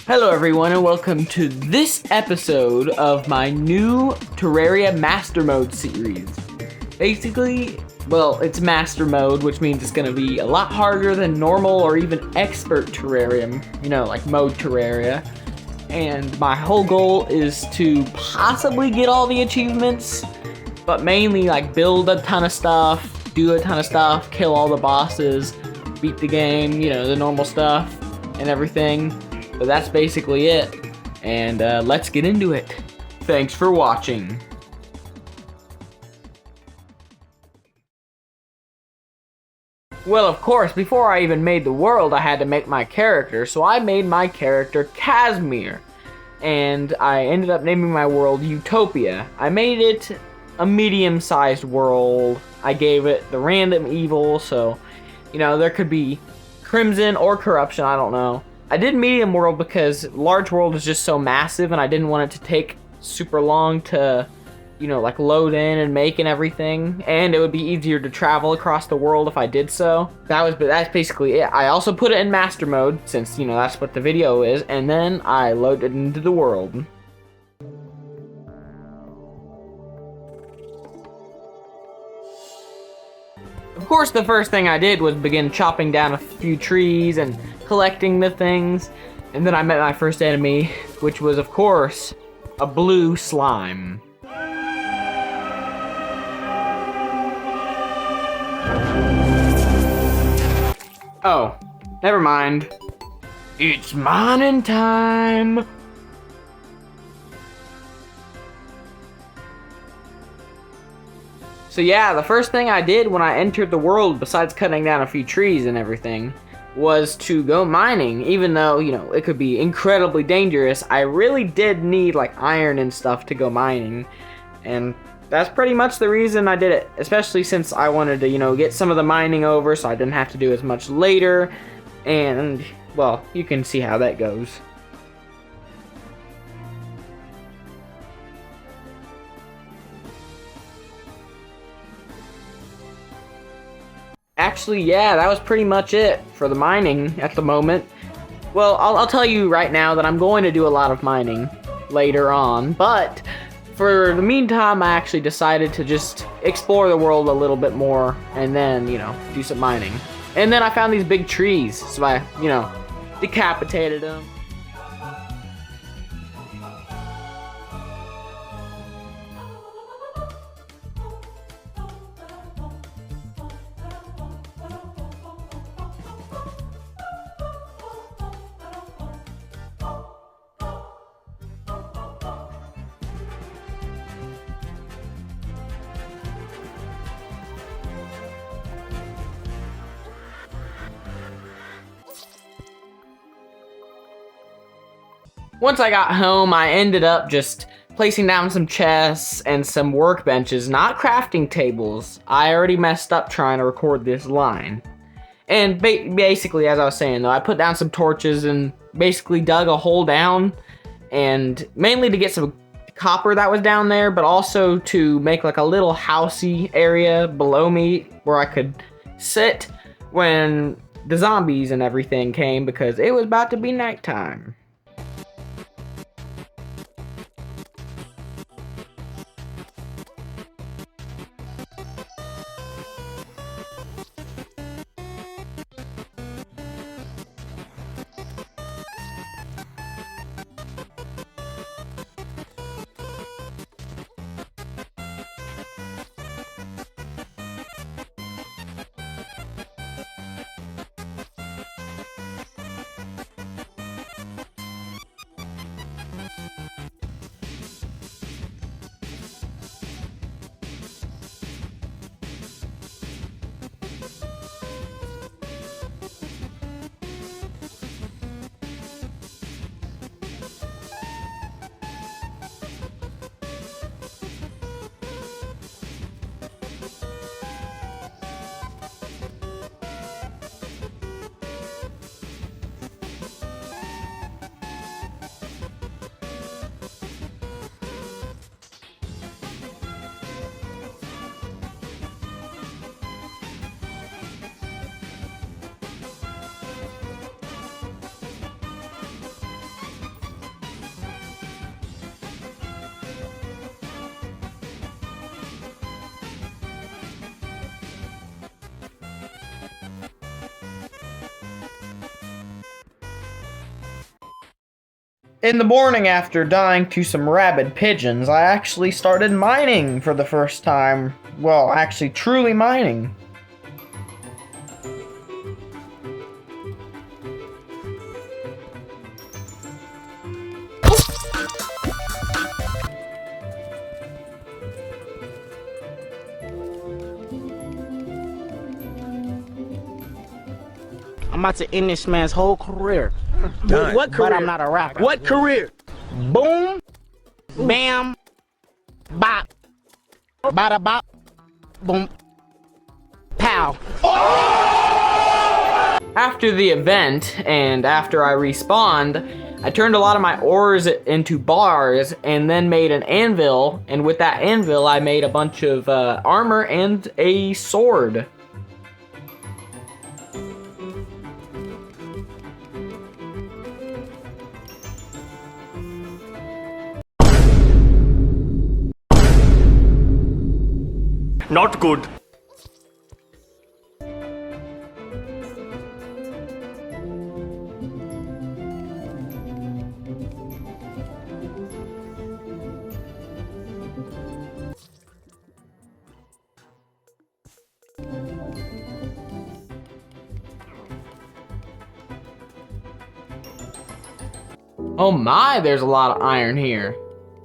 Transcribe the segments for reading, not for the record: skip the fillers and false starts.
Hello everyone and welcome to this episode of my new Terraria Master Mode series. Basically, well, it's Master Mode, which means it's going to be a lot harder than normal or even expert Terrarium, like Mode Terraria. And my whole goal is to possibly get all the achievements, but mainly like build a ton of stuff, do a ton of stuff, kill all the bosses, beat the game, the normal stuff and everything. But that's basically it, and let's get into it. Thanks for watching. Well, of course, before I even made the world, I had to make my character, so I made my character Casimir, and I ended up naming my world Utopia. I made it a medium-sized world. I gave it the random evil, so, there could be Crimson or Corruption, I don't know. I did medium world because large world is just so massive and I didn't want it to take super long to, like load in and make and everything. And it would be easier to travel across the world if I did so. That's basically it. I also put it in master mode since, that's what the video is. And then I loaded into the world. Of course, the first thing I did was begin chopping down a few trees and collecting the things, and then I met my first enemy, which was, of course, a blue slime. Oh, never mind. It's mining time! So yeah, the first thing I did when I entered the world, besides cutting down a few trees and everything, was to go mining. Even though, it could be incredibly dangerous, I really did need like iron and stuff to go mining. And that's pretty much the reason I did it, especially since I wanted to, get some of the mining over so I didn't have to do as much later. And, well, you can see how that goes. Actually, yeah, that was pretty much it for the mining at the moment. Well, I'll tell you right now that I'm going to do a lot of mining later on, but for the meantime, I actually decided to just explore the world a little bit more and then, do some mining. And then I found these big trees, so I, decapitated them. Once I got home, I ended up just placing down some chests and some workbenches, not crafting tables. I already messed up trying to record this line. And basically, as I was saying though, I put down some torches and basically dug a hole down, and mainly to get some copper that was down there, but also to make like a little housey area below me where I could sit when the zombies and everything came, because it was about to be nighttime. In the morning after dying to some rabid pigeons, I actually started mining for the first time. Well, actually truly mining. I'm about to end this man's whole career. Done. What career? But I'm not a rapper. What career? Boom, bam, bop, bada bop, boom, pow. After the event, and after I respawned, I turned a lot of my ores into bars, and then made an anvil, and with that anvil I made a bunch of armor and a sword. Not good. Oh my, there's a lot of iron here.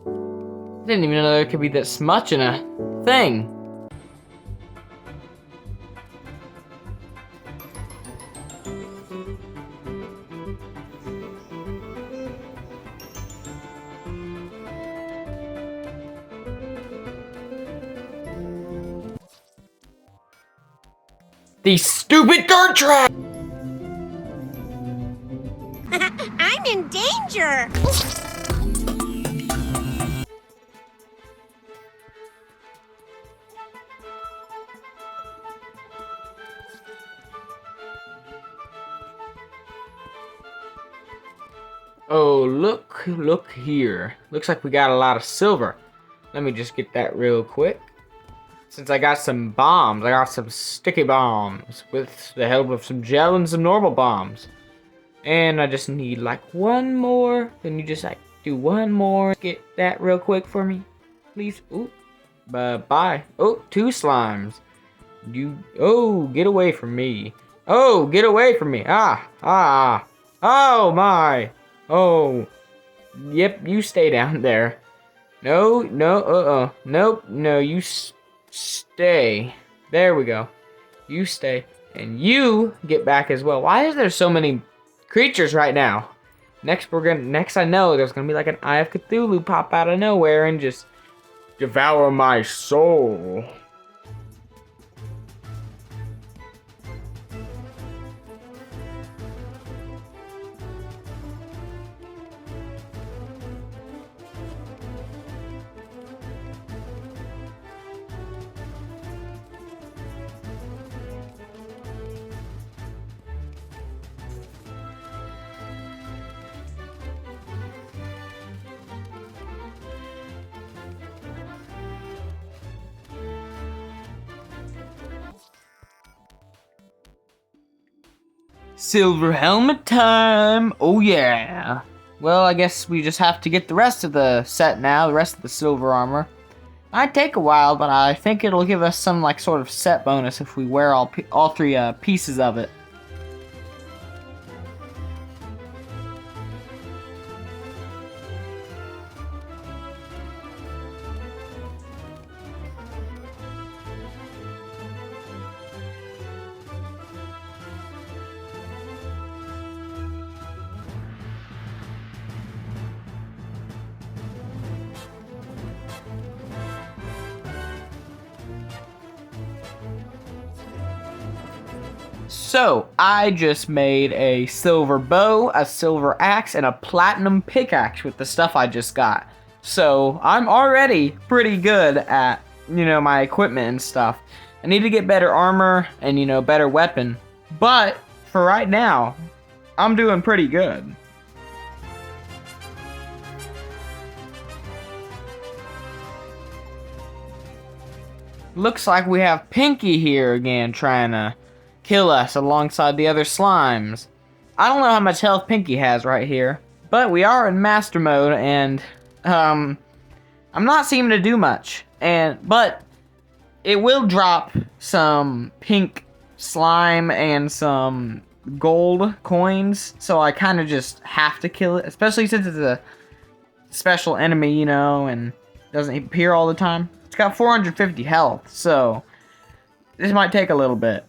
I didn't even know there could be this much in a thing. These stupid dirt tracks! I'm in danger! Oh, look here. Looks like we got a lot of silver. Let me just get that real quick. Since I got some bombs, I got some sticky bombs with the help of some gel and some normal bombs. And I just need like one more. Can you just like do one more? Get that real quick for me, please. Ooh, bye. Oh, 2 slimes. Oh, get away from me. Oh, get away from me. Ah. Oh my. Oh, yep, you stay down there. No, nope, no, you stay. There we go. You stay. And you get back as well. Why is there so many creatures right now? Next I know there's gonna be like an Eye of Cthulhu pop out of nowhere and just devour my soul. Silver helmet time! Oh yeah! Well, I guess we just have to get the rest of the set now, the rest of the silver armor. Might take a while, but I think it'll give us some like sort of set bonus if we wear all 3 pieces of it. So, I just made a silver bow, a silver axe, and a platinum pickaxe with the stuff I just got. So, I'm already pretty good at, my equipment and stuff. I need to get better armor and, better weapon. But, for right now, I'm doing pretty good. Looks like we have Pinky here again trying to kill us alongside the other slimes. I don't know how much health Pinky has right here, But we are in Master Mode, and I'm not seeming to do much. But it will drop some pink slime and some gold coins, so I kind of just have to kill it, especially since it's a special enemy, you know, and doesn't appear all the time. It's got 450 health, so this might take a little bit.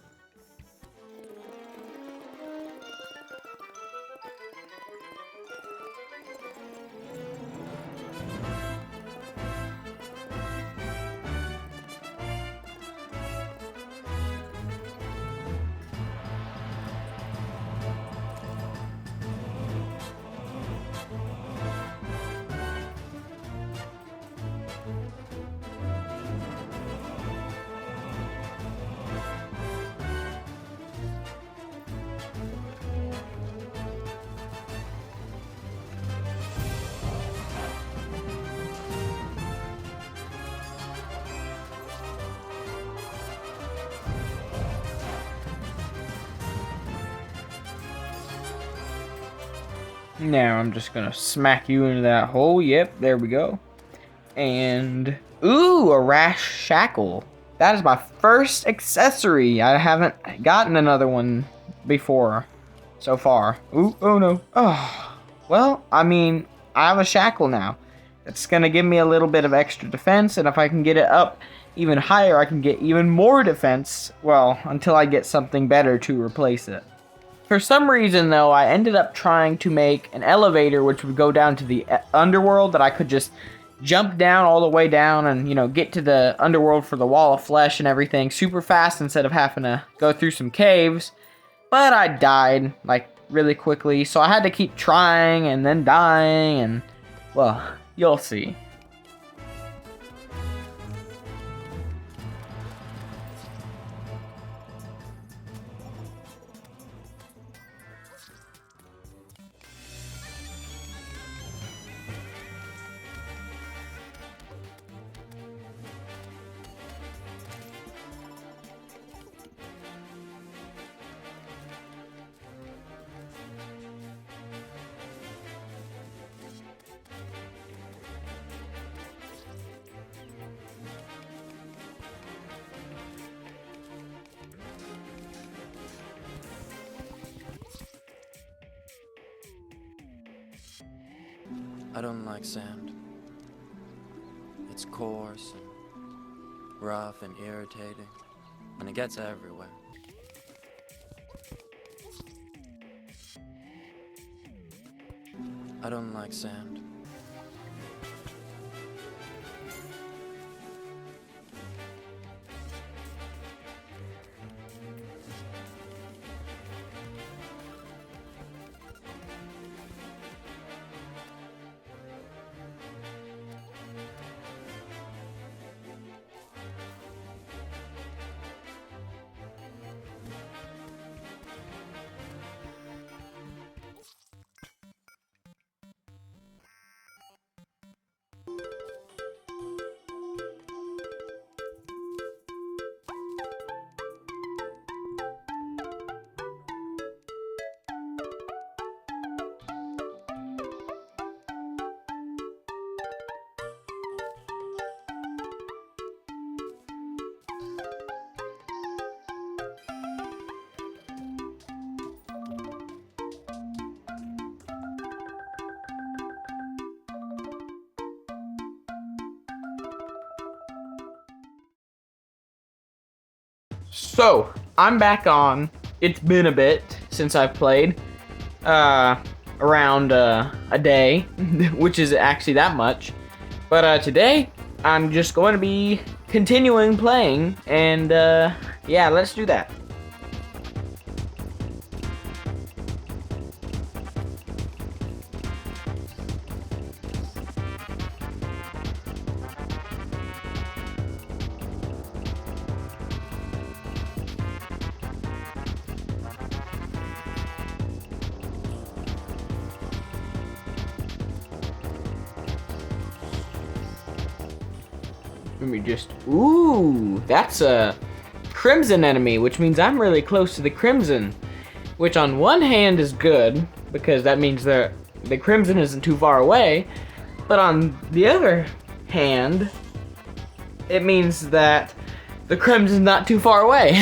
Now I'm just gonna smack you into that hole. Yep, there we go. And ooh, a rash shackle. That is my first accessory. I haven't gotten another one before so far. Ooh, oh no. Oh, well, I mean, I have a shackle now. It's gonna give me a little bit of extra defense, and if I can get it up even higher, I can get even more defense. Well, until I get something better to replace it. For some reason, though, I ended up trying to make an elevator which would go down to the underworld, that I could just jump down all the way down and, you know, get to the underworld for the wall of flesh and everything super fast instead of having to go through some caves. But I died, like, really quickly, so I had to keep trying and then dying, and, well, you'll see. I don't like sand. It's coarse and rough and irritating, and it gets everywhere. I don't like sand. So, I'm back on. It's been a bit since I've played. Around a day, which is actually that much. But today, I'm just going to be continuing playing, and yeah, let's do that. Let me just, ooh, that's a crimson enemy, which means I'm really close to the crimson, which on one hand is good, because that means they're the Crimson isn't too far away. But on the other hand, it means that the Crimson's not too far away,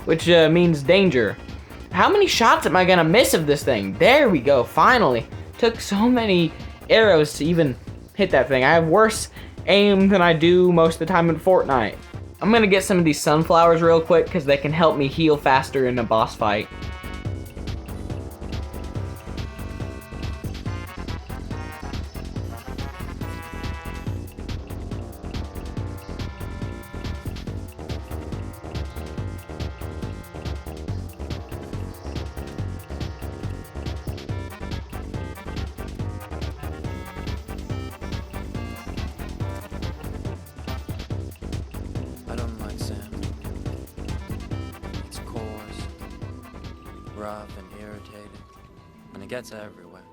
which means danger. How many shots am I gonna miss of this thing? There we go, finally. Took so many arrows to even hit that thing. I have worse aim than I do most of the time in Fortnite. I'm gonna get some of these sunflowers real quick because they can help me heal faster in a boss fight. I don't like sand. It's coarse, rough and irritating, and it gets everywhere.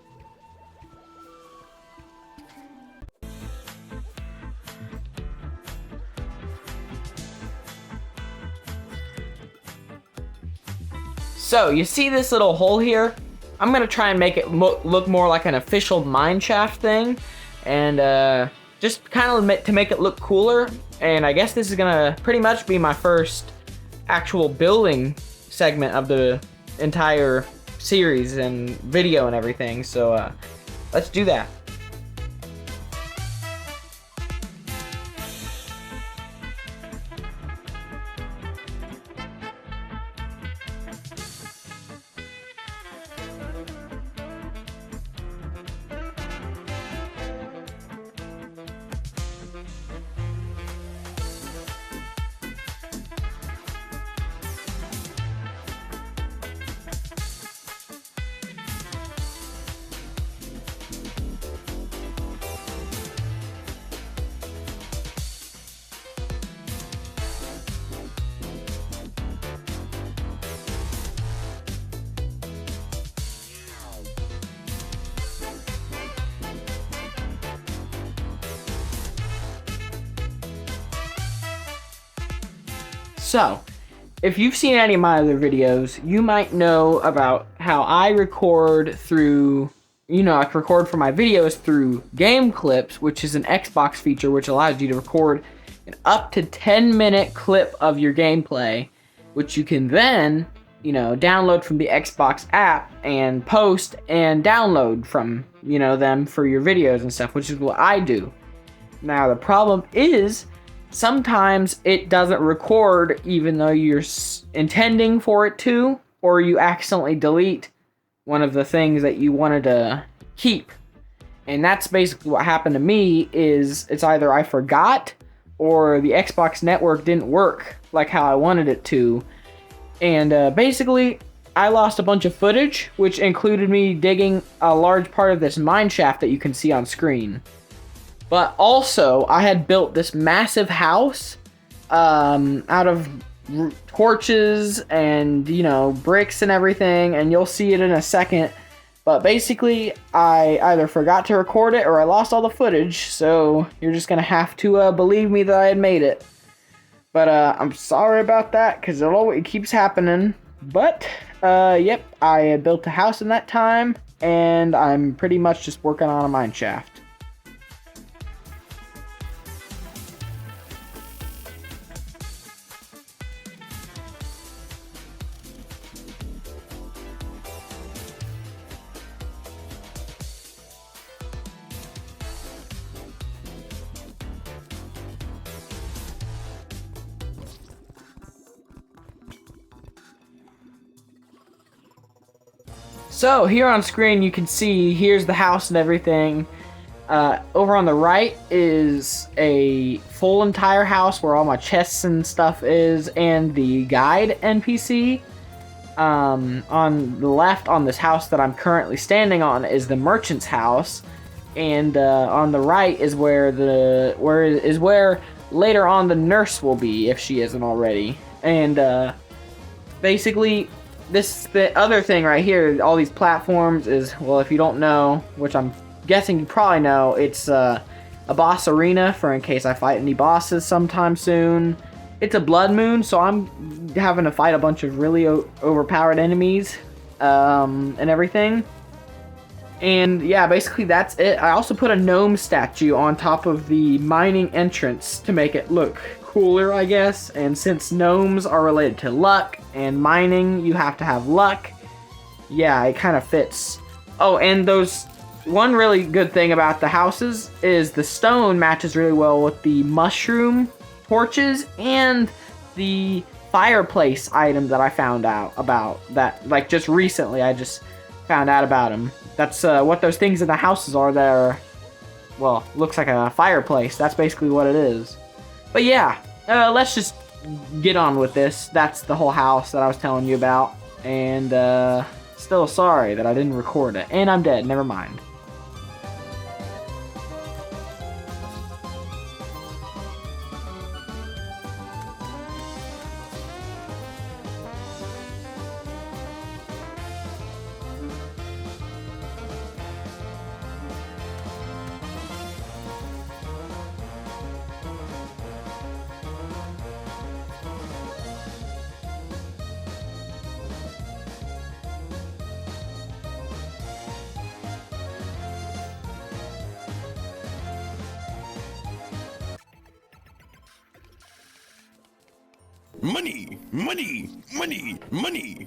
So, you see this little hole here? I'm gonna try and make it look more like an official mineshaft thing, and just kind of to make it look cooler. And I guess this is gonna pretty much be my first actual building segment of the entire series and video and everything. So let's do that. So, if you've seen any of my other videos, you might know about how I record through, I can record for my videos through game clips, which is an Xbox feature which allows you to record an up to 10-minute clip of your gameplay, which you can then, download from the Xbox app and post and download from, them for your videos and stuff, which is what I do. Now, the problem is, sometimes it doesn't record even though you're intending for it to, or you accidentally delete one of the things that you wanted to keep. And that's basically what happened to me. Is it's either I forgot or the Xbox network didn't work like how I wanted it to. And basically I lost a bunch of footage, which included me digging a large part of this mine shaft that you can see on screen. But also, I had built this massive house out of torches and, bricks and everything, and you'll see it in a second. But basically, I either forgot to record it or I lost all the footage, so you're just going to have to believe me that I had made it. But I'm sorry about that, because it keeps happening. But, yep, I had built a house in that time, and I'm pretty much just working on a mine shaft. So here on screen you can see here's the house and everything. Over on the right is a full entire house where all my chests and stuff is, and the guide NPC. On the left, on this house that I'm currently standing on, is the merchant's house, and on the right is where later on the nurse will be, if she isn't already. And basically, the other thing right here, all these platforms is, well, if you don't know, which I'm guessing you probably know, it's a boss arena for in case I fight any bosses sometime soon. It's a blood moon, so I'm having to fight a bunch of really overpowered enemies and everything. And yeah, basically that's it. I also put a gnome statue on top of the mining entrance to make it look cooler, I guess. And since gnomes are related to luck and mining, you have to have luck. Yeah, it kind of fits. Oh, and one really good thing about the houses is the stone matches really well with the mushroom torches and the fireplace item that I found out about. That, like, just recently I just found out about them. That's what those things in the houses are that are, well, looks like a fireplace. That's basically what it is. But yeah, let's just get on with this. That's the whole house that I was telling you about. And still sorry that I didn't record it. And I'm dead, never mind. Money, money, money, money.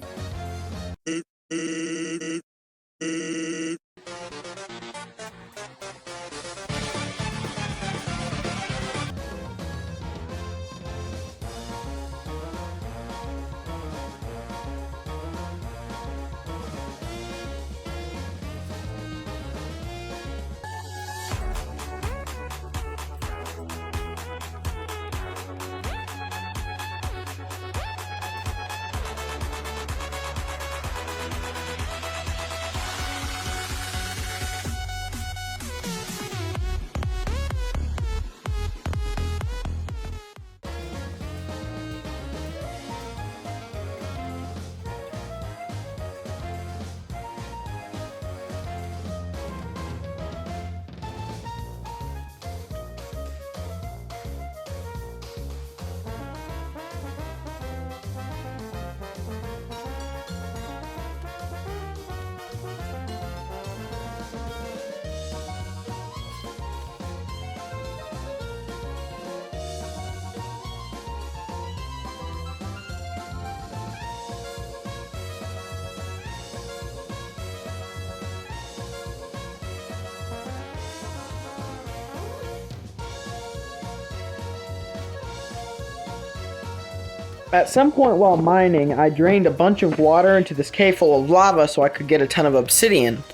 At some point while mining, I drained a bunch of water into this cave full of lava so I could get a ton of obsidian.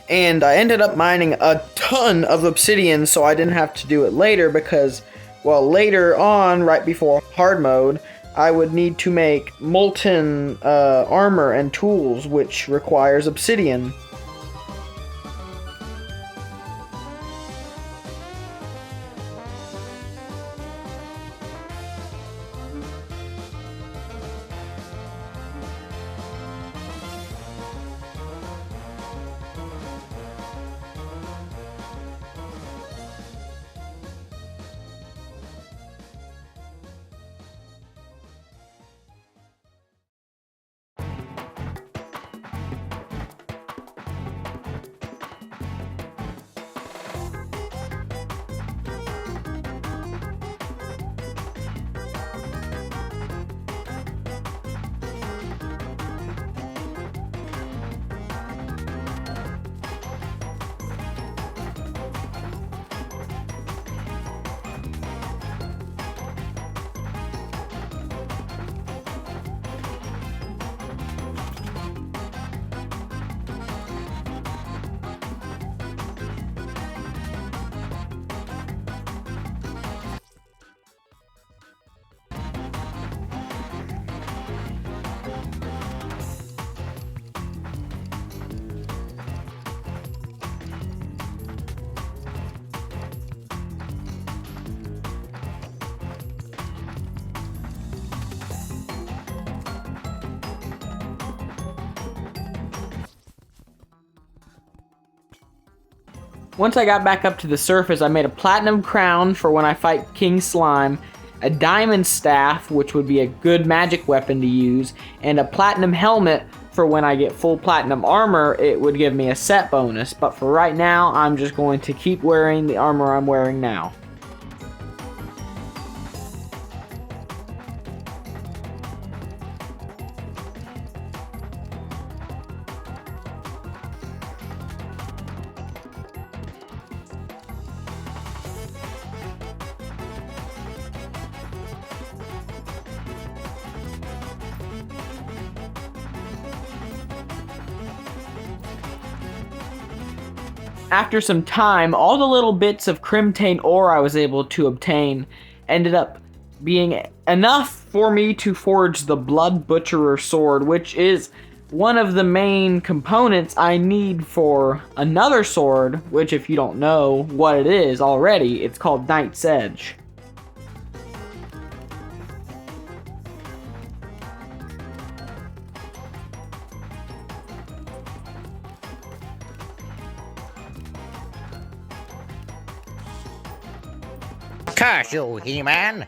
And I ended up mining a ton of obsidian so I didn't have to do it later because, well, later on, right before hard mode, I would need to make molten armor and tools, which requires obsidian. Once I got back up to the surface, I made a platinum crown for when I fight King Slime, a diamond staff, which would be a good magic weapon to use, and a platinum helmet for when I get full platinum armor, it would give me a set bonus. But for right now, I'm just going to keep wearing the armor I'm wearing now. After some time, all the little bits of Crimtane ore I was able to obtain ended up being enough for me to forge the Blood Butcherer sword, which is one of the main components I need for another sword, which if you don't know what it is already, it's called Knight's Edge. Curse you, He-Man!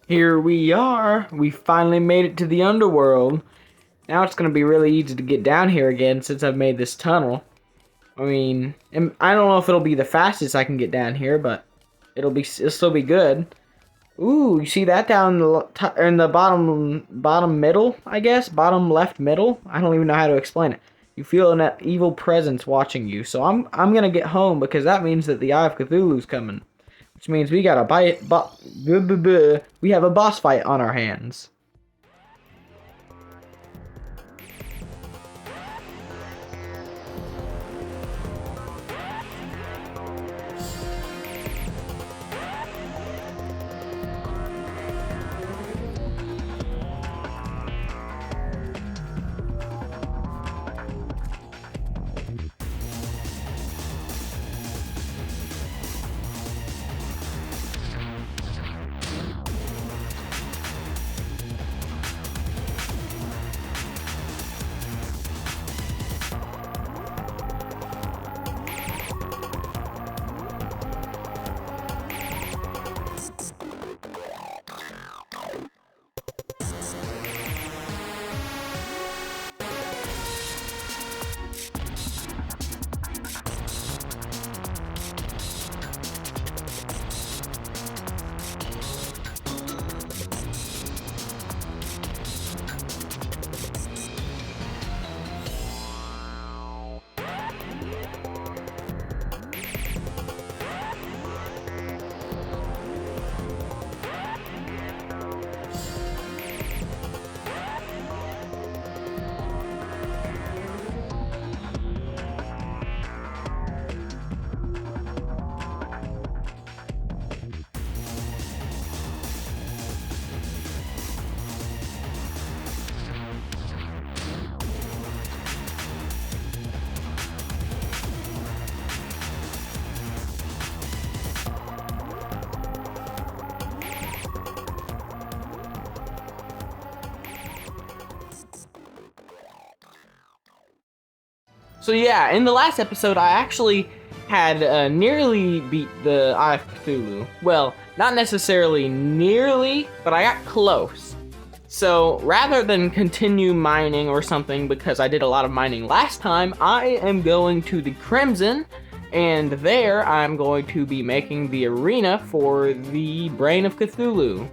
Here we are. We finally made it to the underworld. Now it's going to be really easy to get down here again since I've made this tunnel. I mean, I don't know if it'll be the fastest I can get down here, but it'll still be good. Ooh, you see that down in the bottom middle, I guess? Bottom left middle? I don't even know how to explain it. You feel an evil presence watching you. So I'm going to get home because that means that the Eye of Cthulhu's coming. Which means we got we have a boss fight on our hands. So yeah, in the last episode, I actually had nearly beat the Eye of Cthulhu. Well, not necessarily nearly, but I got close. So rather than continue mining or something, because I did a lot of mining last time, I am going to the Crimson, and there I'm going to be making the arena for the Brain of Cthulhu.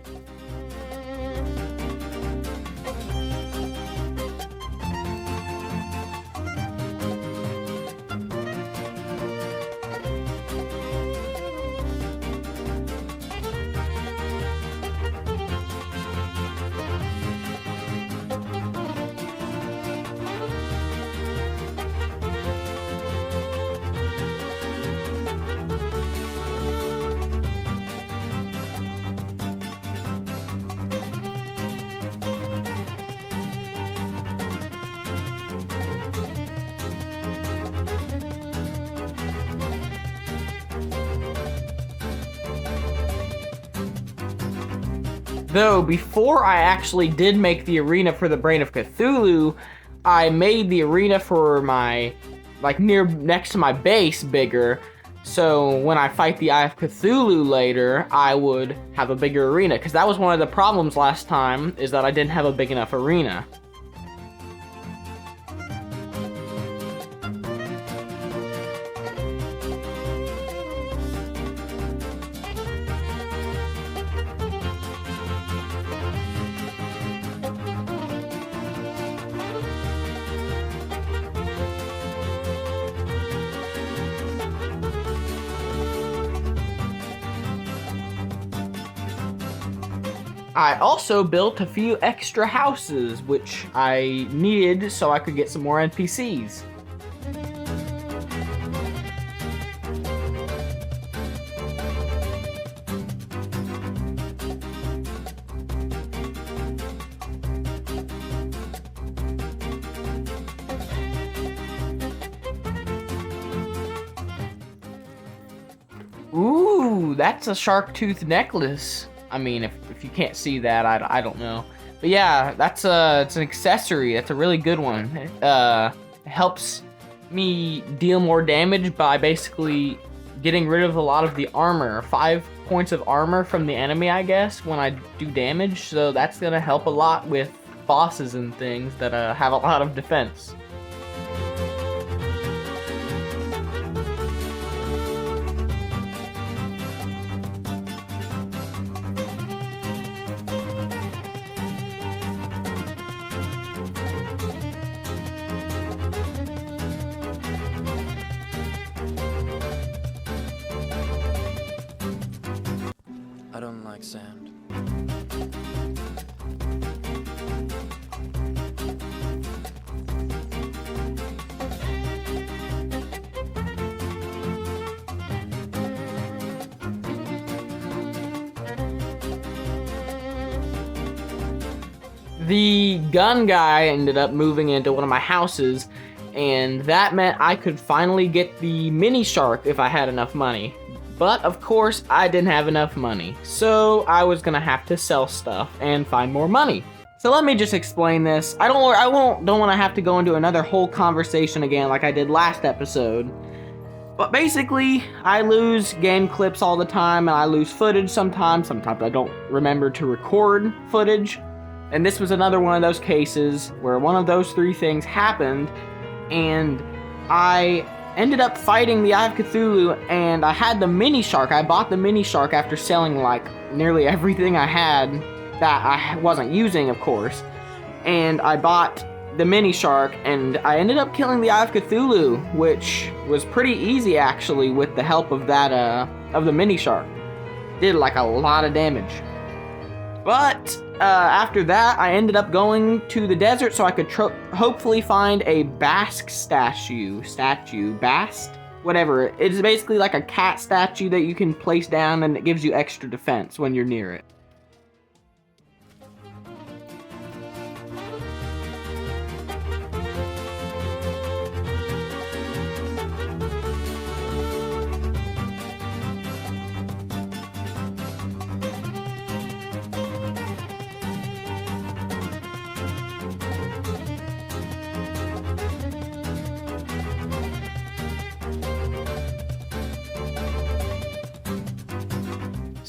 Though, before I actually did make the arena for the Brain of Cthulhu, I made the arena for my, next to my base bigger, so when I fight the Eye of Cthulhu later, I would have a bigger arena, because that was one of the problems last time, is that I didn't have a big enough arena. I also built a few extra houses, which I needed so I could get some more NPCs. Ooh, that's a shark tooth necklace. I mean, if you can't see that, I don't know. But yeah, it's an accessory. That's a really good one. It helps me deal more damage by basically getting rid of a lot of the armor. 5 points of armor from the enemy, I guess, when I do damage. So that's gonna help a lot with bosses and things that have a lot of defense. I don't like sand. The gun guy ended up moving into one of my houses, and that meant I could finally get the mini shark if I had enough money. But of course, I didn't have enough money, so I was gonna have to sell stuff and find more money. So let me just explain this. I don't want to have to go into another whole conversation again like I did last episode. But basically, I lose game clips all the time, and I lose footage sometimes. Sometimes I don't remember to record footage. And this was another one of those cases where one of those 3 things happened, and I ended up fighting the Eye of Cthulhu, and I had the mini shark. I bought the mini shark after selling like nearly everything I had that I wasn't using, of course. And I bought the mini shark, and I ended up killing the Eye of Cthulhu, which was pretty easy actually with the help of that of the mini shark. Did like a lot of damage. But after that, I ended up going to the desert so I could hopefully find a Basque Bast? Whatever. It's basically like a cat statue that you can place down, and it gives you extra defense when you're near it.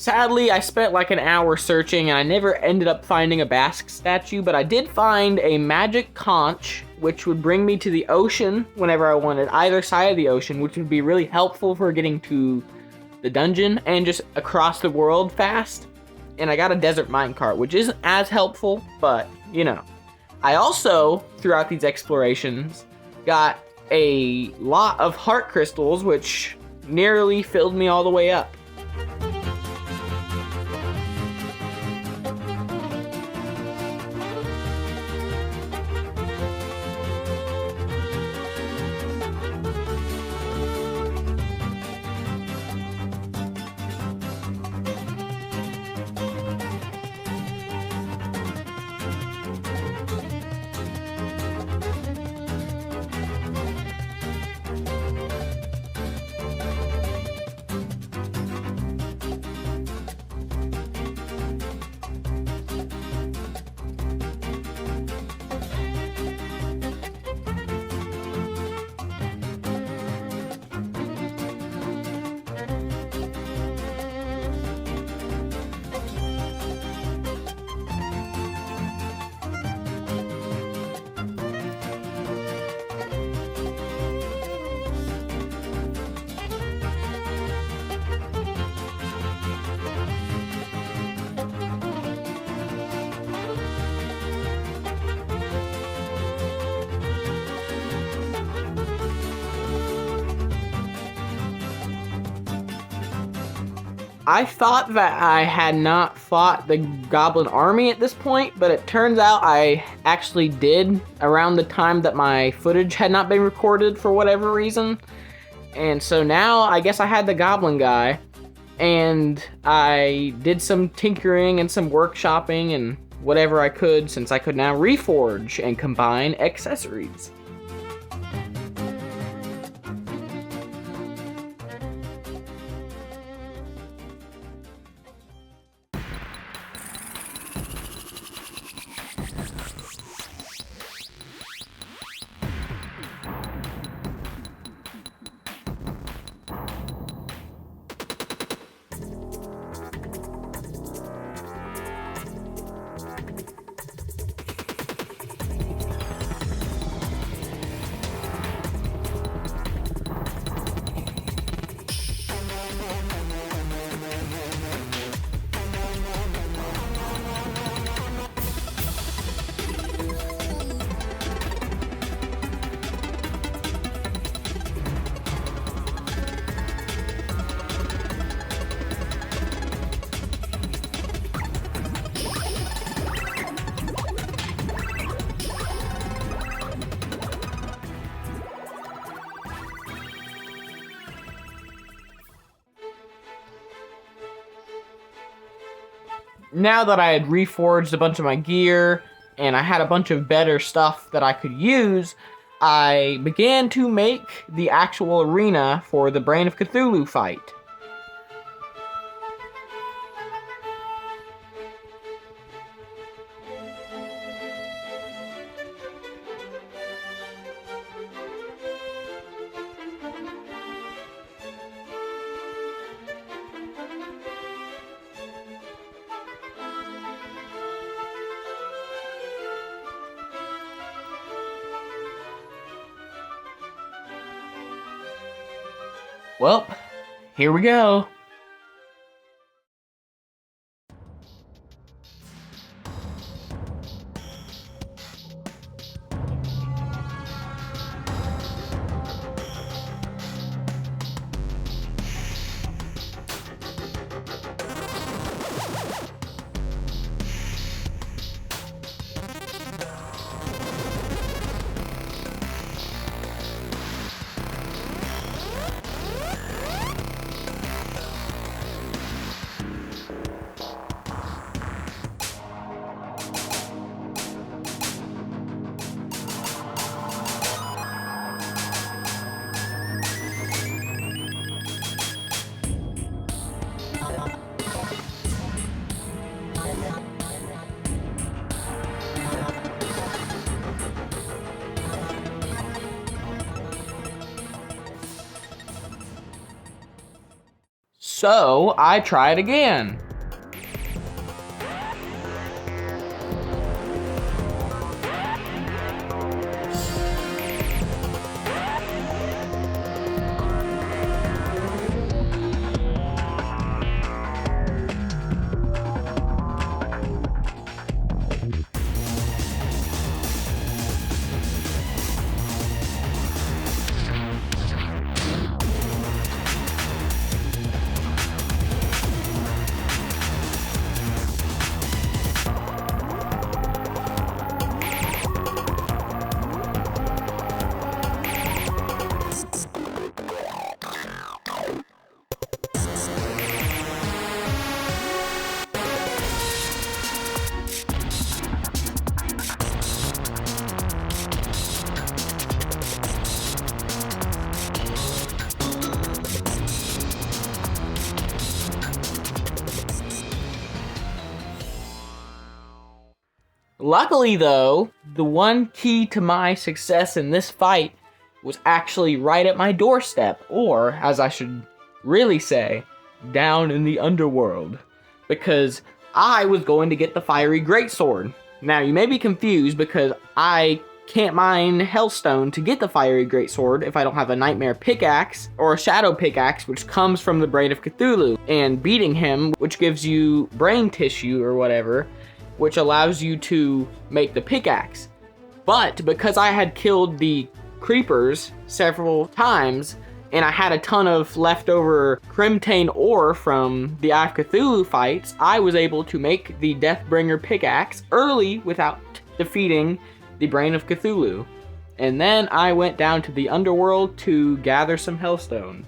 Sadly, I spent like an hour searching and I never ended up finding a Basque statue, but I did find a magic conch, which would bring me to the ocean whenever I wanted, either side of the ocean, which would be really helpful for getting to the dungeon and just across the world fast. And I got a desert minecart, which isn't as helpful, but you know. I also, throughout these explorations, got a lot of heart crystals, which nearly filled me all the way up. I thought that I had not fought the goblin army at this point, but it turns out I actually did around the time that my footage had not been recorded for whatever reason. And so now I guess I had the goblin guy, and I did some tinkering and some workshopping and whatever I could, since I could now reforge and combine accessories. Now that I had reforged a bunch of my gear and I had a bunch of better stuff that I could use, I began to make the actual arena for the Brain of Cthulhu fight. Well, here we go. So I tried again. Luckily though, the one key to my success in this fight was actually right at my doorstep, or as I should really say, down in the underworld, because I was going to get the fiery greatsword. Now you may be confused because I can't mine hellstone to get the fiery greatsword if I don't have a nightmare pickaxe or a shadow pickaxe, which comes from the brain of Cthulhu, and beating him, which gives you brain tissue or whatever, which allows you to make the pickaxe. But because I had killed the creepers several times, and I had a ton of leftover Crimtane ore from the Eye of Cthulhu fights, I was able to make the Deathbringer pickaxe early without defeating the Brain of Cthulhu. And then I went down to the underworld to gather some hellstone.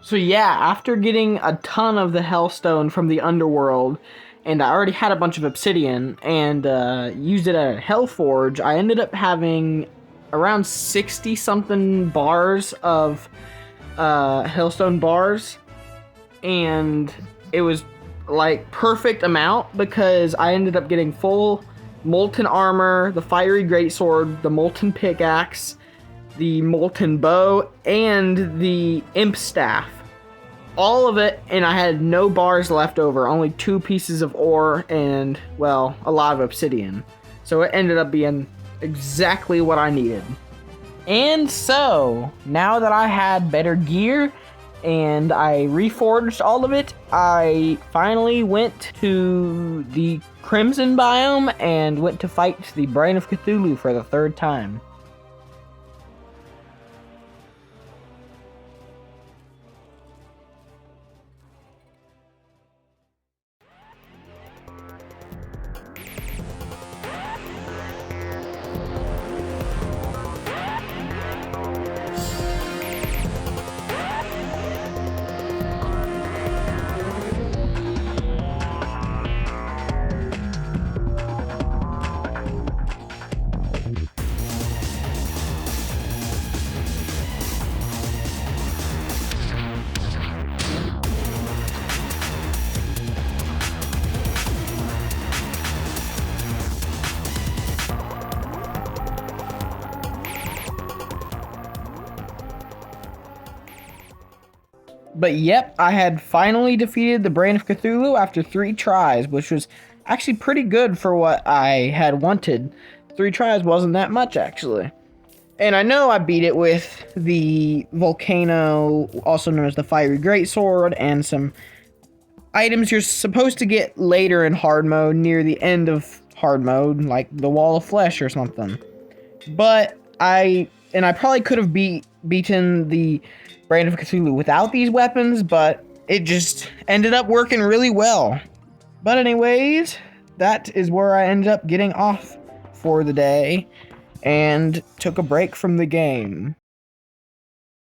So yeah, after getting a ton of the hellstone from the underworld, and I already had a bunch of obsidian, and used it at Hellforge, I ended up having around 60 something bars of hellstone bars, and it was like perfect amount because I ended up getting full molten armor, the fiery greatsword, the molten pickaxe, the molten bow, and the imp staff. All of it, and I had no bars left over, only 2 pieces of ore and, well, a lot of obsidian. So it ended up being exactly what I needed. And so, now that I had better gear and I reforged all of it, I finally went to the Crimson biome and went to fight the Brain of Cthulhu for the 3rd time. But yep, I had finally defeated the Brain of Cthulhu after 3 tries, which was actually pretty good for what I had wanted. 3 tries wasn't that much, actually. And I know I beat it with the Volcano, also known as the Fiery Greatsword, and some items you're supposed to get later in hard mode, near the end of hard mode, like the Wall of Flesh or something. But I probably could have beaten the Brain of Cthulhu without these weapons, but it just ended up working really well. But anyways, that is where I ended up getting off for the day and took a break from the game.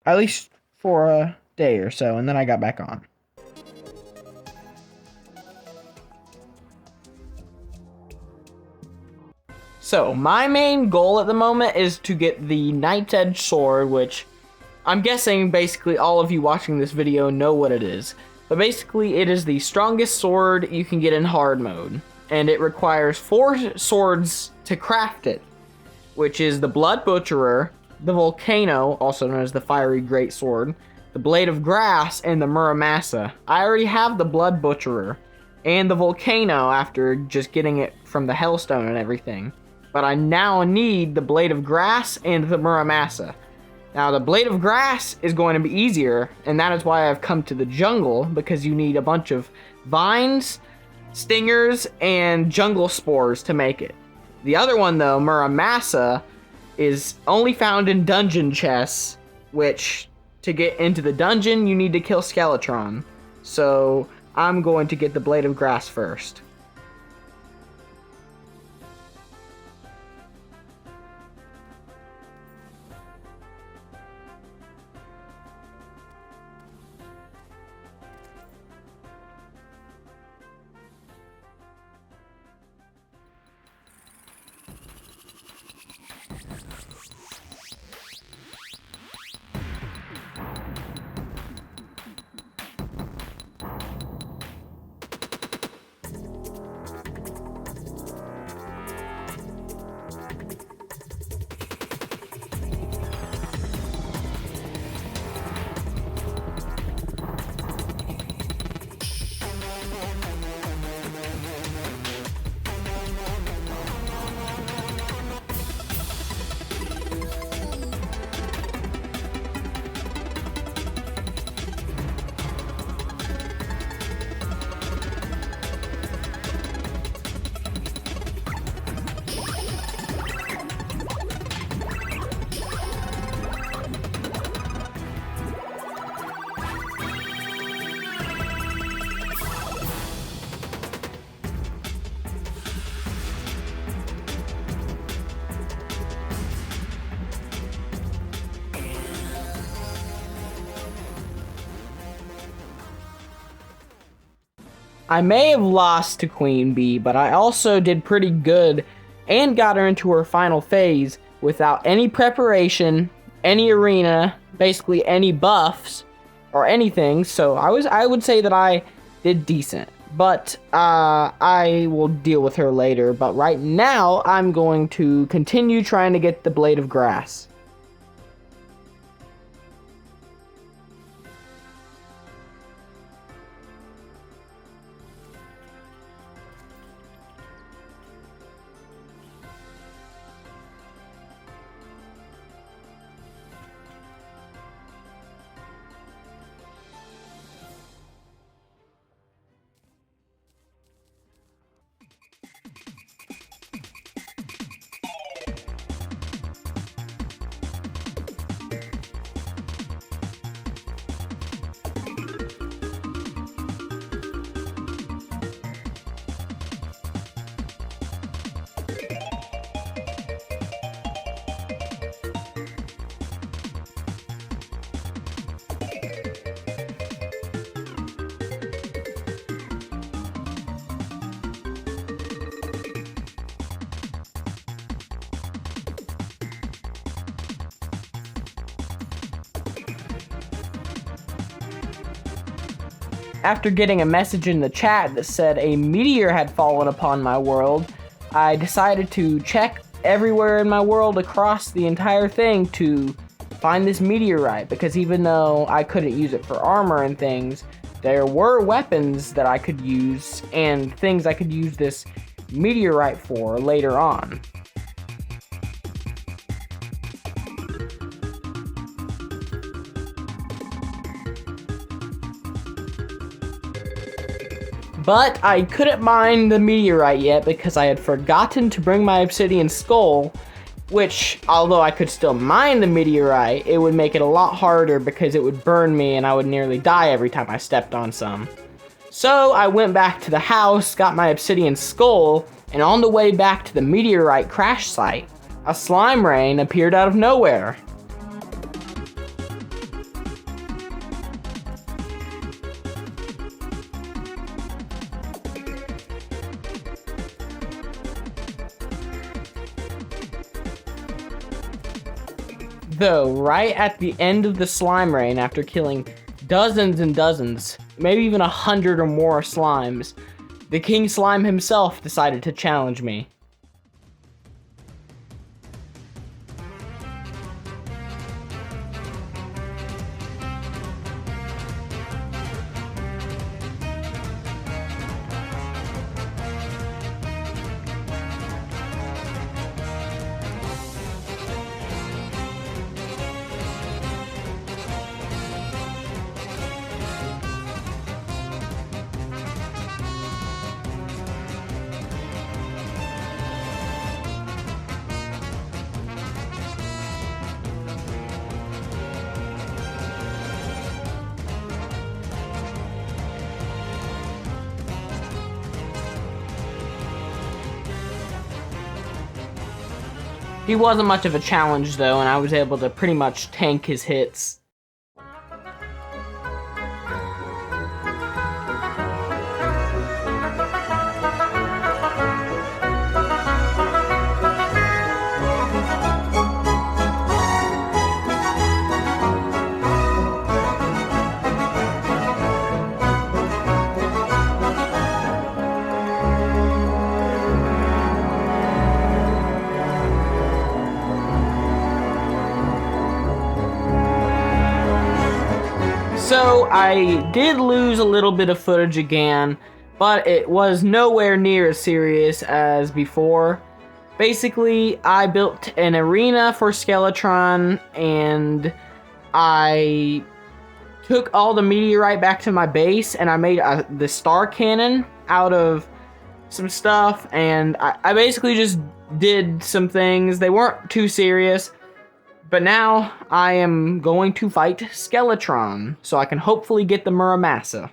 At least for a day or so, and then I got back on. So, my main goal at the moment is to get the Knight's Edge Sword, which I'm guessing basically all of you watching this video know what it is. But basically, it is the strongest sword you can get in hard mode, and it requires 4 swords to craft it, which is the Blood Butcherer, the Volcano, also known as the Fiery Greatsword, the Blade of Grass, and the Muramasa. I already have the Blood Butcherer and the Volcano after just getting it from the Hellstone and everything. But I now need the Blade of Grass and the Muramasa. Now, the Blade of Grass is going to be easier, and that is why I've come to the jungle, because you need a bunch of vines, stingers, and jungle spores to make it. The other one, though, Muramasa, is only found in dungeon chests, which, to get into the dungeon, you need to kill Skeletron. So, I'm going to get the Blade of Grass first. I may have lost to Queen Bee, but I also did pretty good and got her into her final phase without any preparation, any arena, basically any buffs or anything. So I would say that I did decent, but I will deal with her later. But right now I'm going to continue trying to get the Blade of Grass. After getting a message in the chat that said a meteor had fallen upon my world, I decided to check everywhere in my world across the entire thing to find this meteorite, because even though I couldn't use it for armor and things, there were weapons that I could use and things I could use this meteorite for later on. But I couldn't mine the meteorite yet because I had forgotten to bring my obsidian skull, which, although I could still mine the meteorite, it would make it a lot harder because it would burn me and I would nearly die every time I stepped on some. So I went back to the house, got my obsidian skull, and on the way back to the meteorite crash site, a slime rain appeared out of nowhere. Though, right at the end of the slime rain, after killing dozens and dozens, maybe even 100 or more slimes, the King Slime himself decided to challenge me. He wasn't much of a challenge though, and I was able to pretty much tank his hits. So I did lose a little bit of footage again, but it was nowhere near as serious as before. Basically, I built an arena for Skeletron, and I took all the meteorite back to my base, and I made the star cannon out of some stuff, and I basically just did some things. They weren't too serious. But now, I am going to fight Skeletron, so I can hopefully get the Muramasa.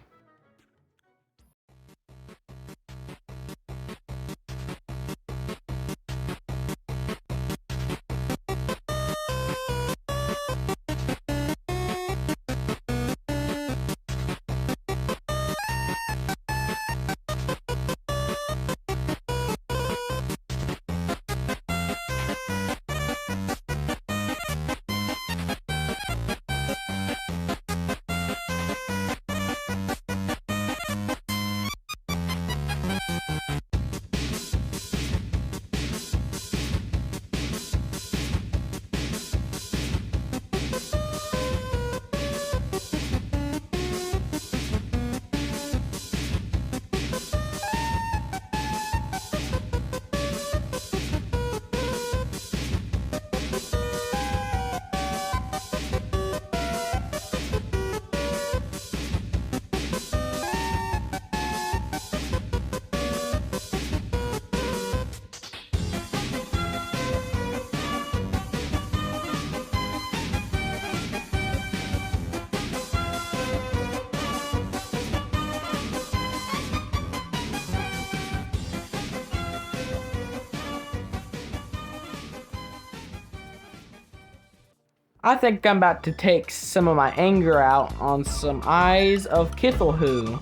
I think I'm about to take some of my anger out on some Eyes of Kithelhu.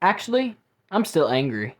Actually, I'm still angry.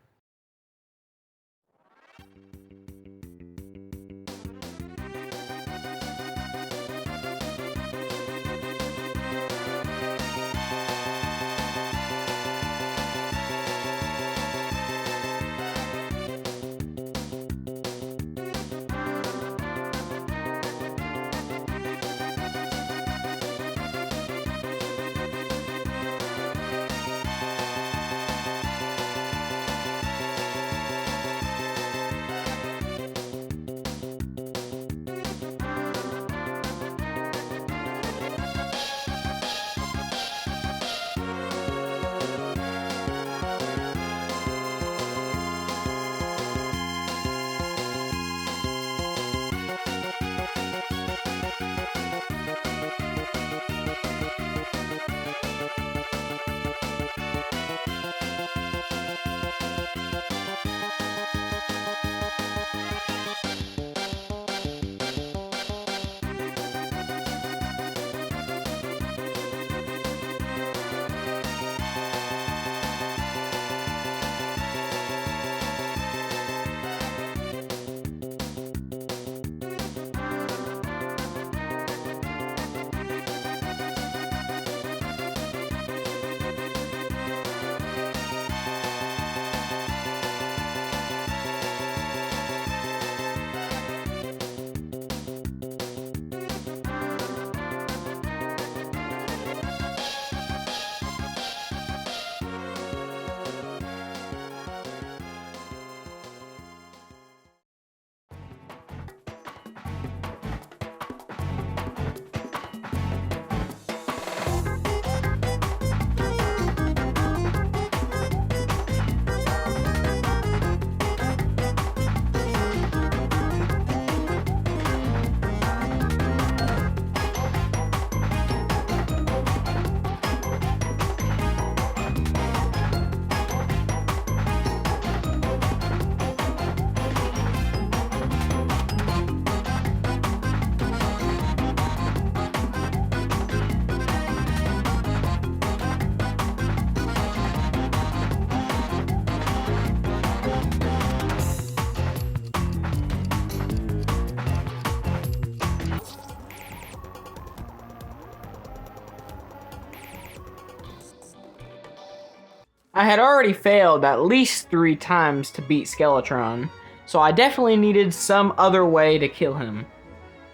I had already failed at least 3 times to beat Skeletron, so I definitely needed some other way to kill him.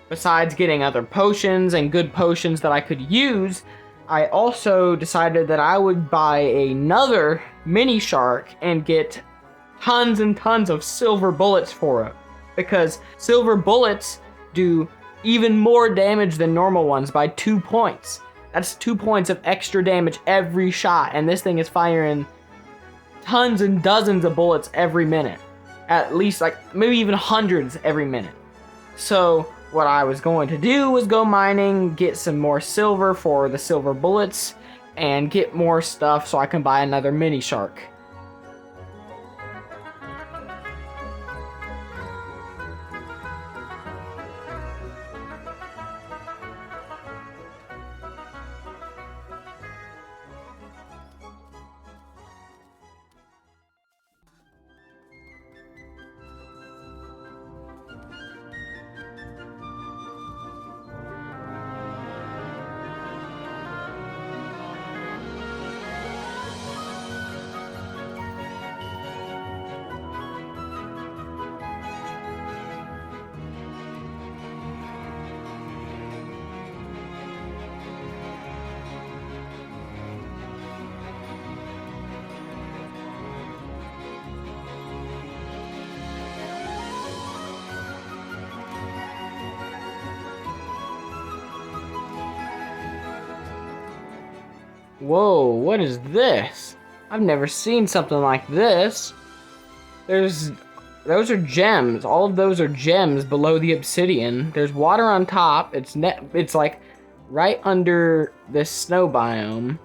Besides getting other potions and good potions that I could use, I also decided that I would buy another mini shark and get tons and tons of silver bullets for it. Because silver bullets do even more damage than normal ones by 2 points. That's 2 points of extra damage every shot, and this thing is firing tons and dozens of bullets every minute. At least, like, maybe even hundreds every minute. So, what I was going to do was go mining, get some more silver for the silver bullets, and get more stuff so I can buy another mini shark. Whoa, what is this? I've never seen something like this. Those are gems. All of those are gems below the obsidian. There's water on top. It's like right under this snow biome.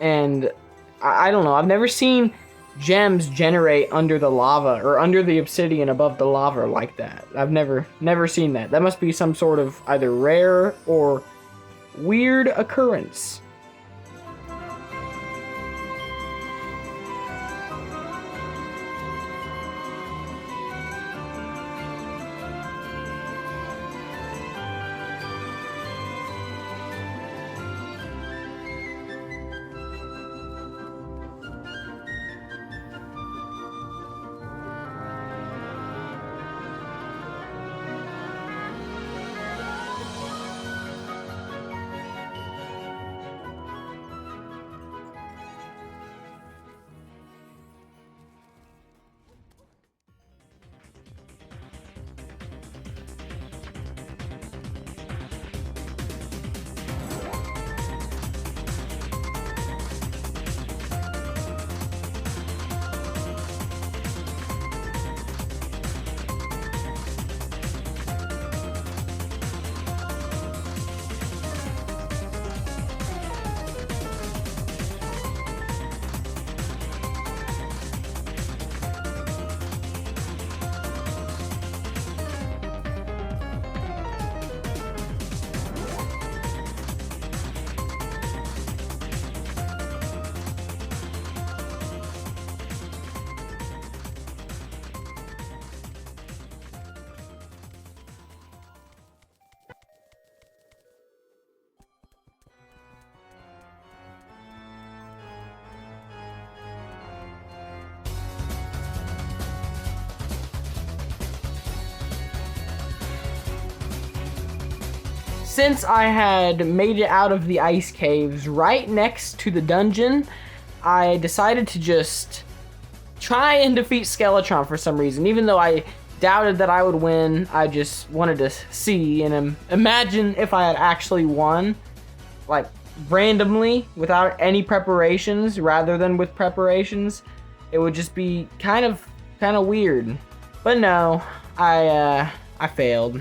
And I don't know. I've never seen gems generate under the lava or under the obsidian above the lava like that. I've never seen that. That must be some sort of either rare or weird occurrence. since I had made it out of the ice caves right next to the dungeon, I decided to just try and defeat Skeletron for some reason. Even though I doubted that I would win, I just wanted to see and imagine if I had actually won, like randomly, without any preparations, rather than with preparations. It would just be kind of weird. But no, I failed.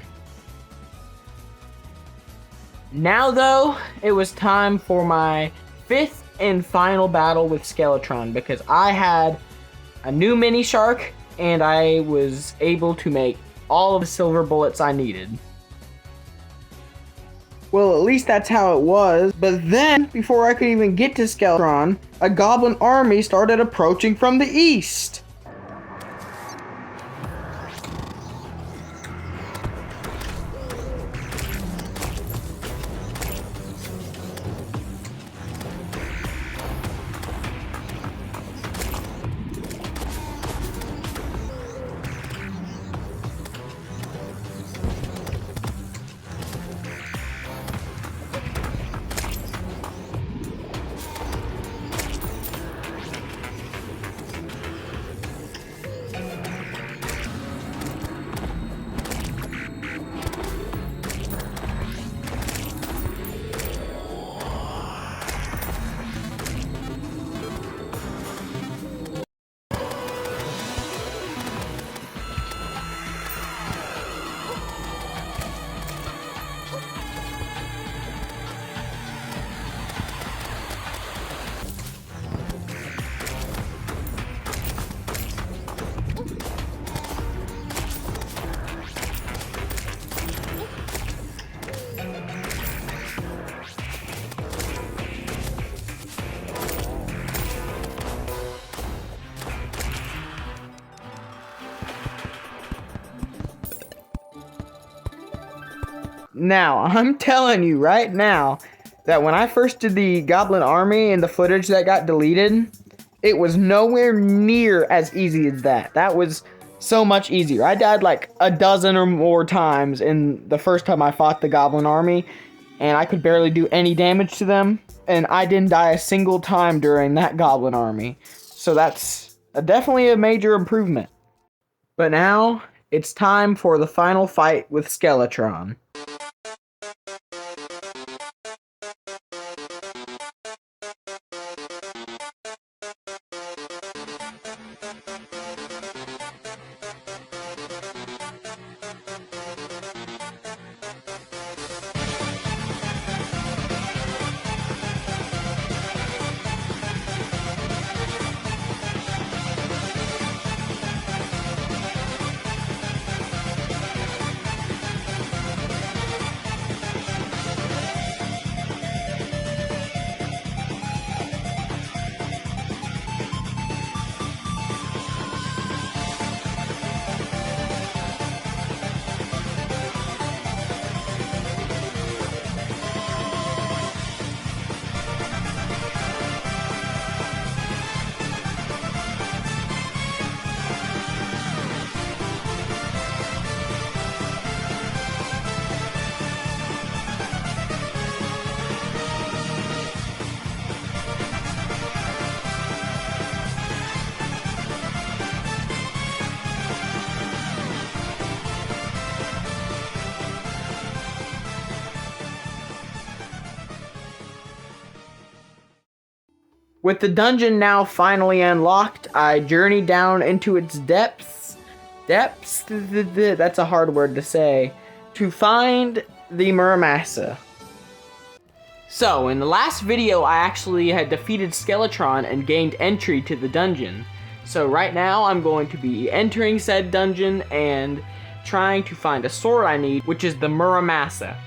Now though, it was time for my 5th and final battle with Skeletron, because I had a new mini shark and I was able to make all of the silver bullets I needed. Well, at least that's how it was. But then, before I could even get to Skeletron, a goblin army started approaching from the east. Now, I'm telling you right now that when I first did the Goblin Army and the footage that got deleted, it was nowhere near as easy as that. That was so much easier. I died like a dozen or more times in the first time I fought the Goblin Army, and I could barely do any damage to them, and I didn't die a single time during that Goblin Army. So that's definitely a major improvement. But now, it's time for the final fight with Skeletron. With the dungeon now finally unlocked, I journeyed down into its depths, that's a hard word to say, to find the Muramasa. So, in the last video, I actually had defeated Skeletron and gained entry to the dungeon. So right now, I'm going to be entering said dungeon and trying to find a sword I need, which is the Muramasa.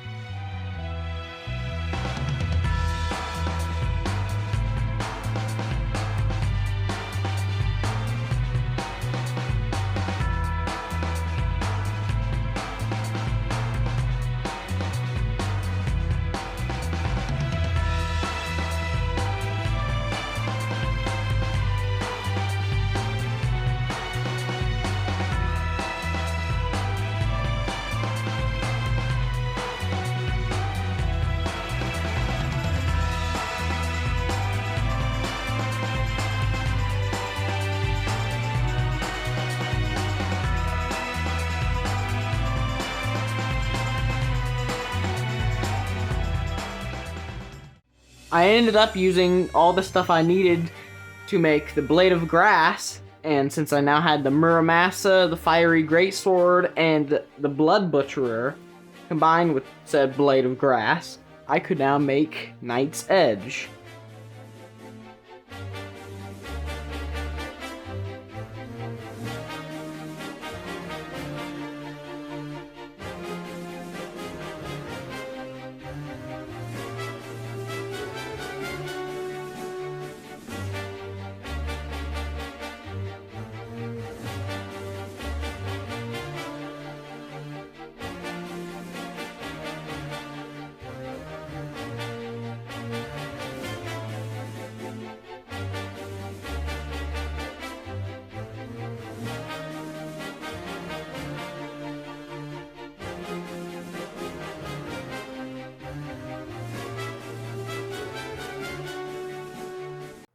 I ended up using all the stuff I needed to make the Blade of Grass, and since I now had the Muramasa, the Fiery Greatsword, and the Blood Butcherer combined with said Blade of Grass, I could now make Knight's Edge.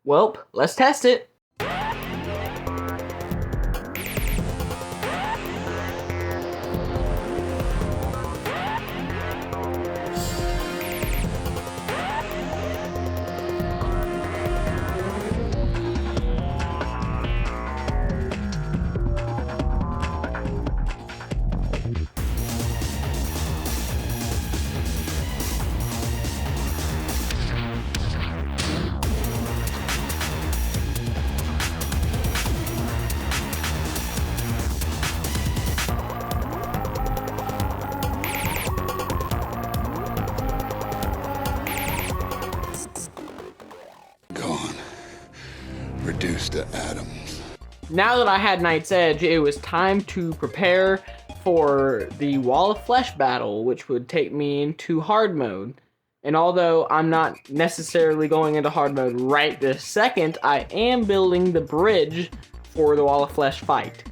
Welp, let's test it. Gone. Reduced to atoms. Now that I had Knight's Edge, it was time to prepare for the Wall of Flesh battle, which would take me into hard mode. And although I'm not necessarily going into hard mode right this second, I am building the bridge for the Wall of Flesh fight.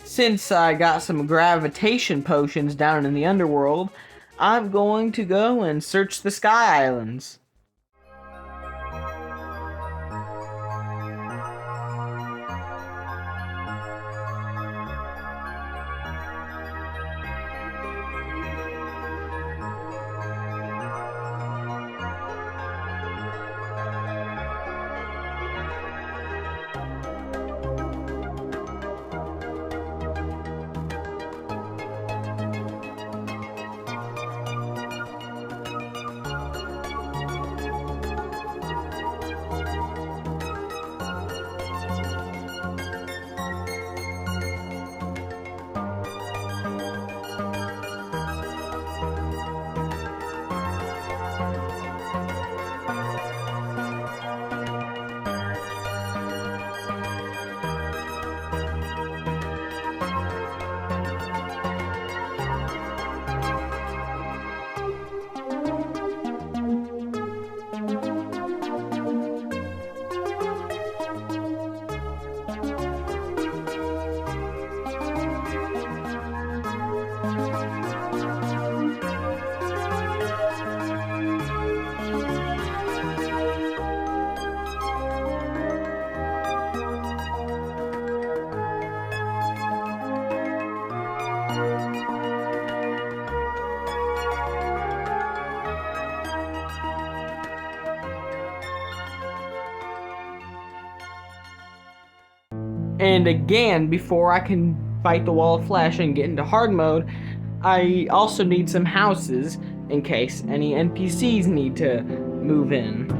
Since I got some gravitation potions down in the underworld, I'm going to go and search the Sky Islands. And again, before I can fight the wall of flesh and get into hard mode, I also need some houses in case any NPCs need to move in.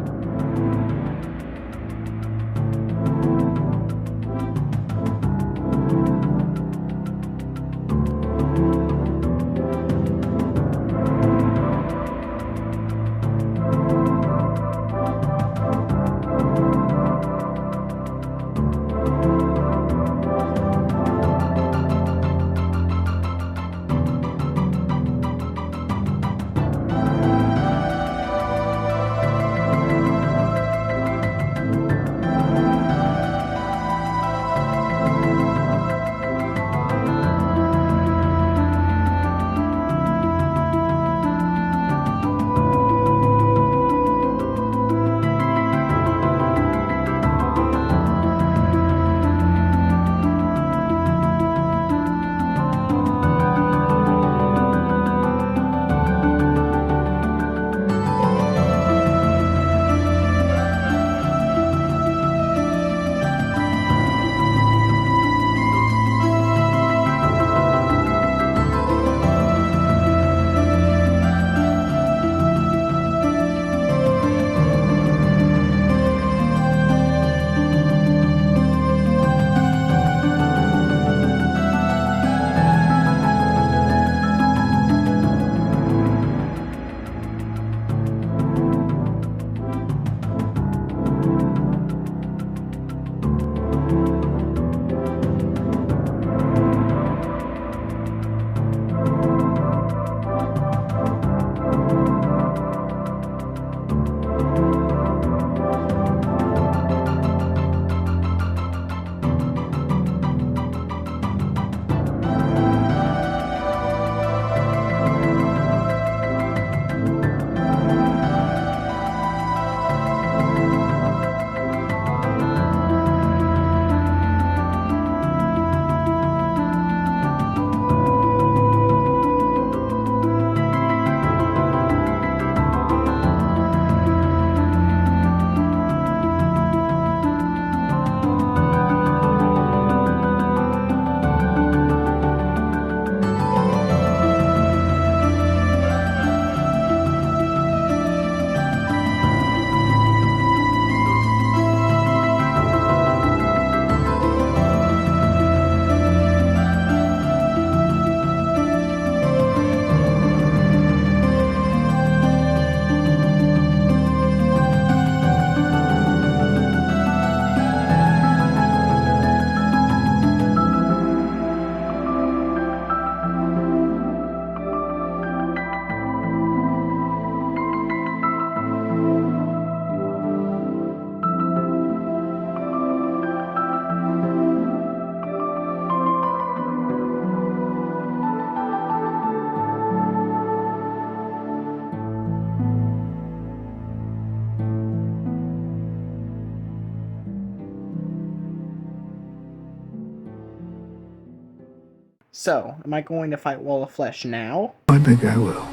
So, am I going to fight Wall of Flesh now? I think I will.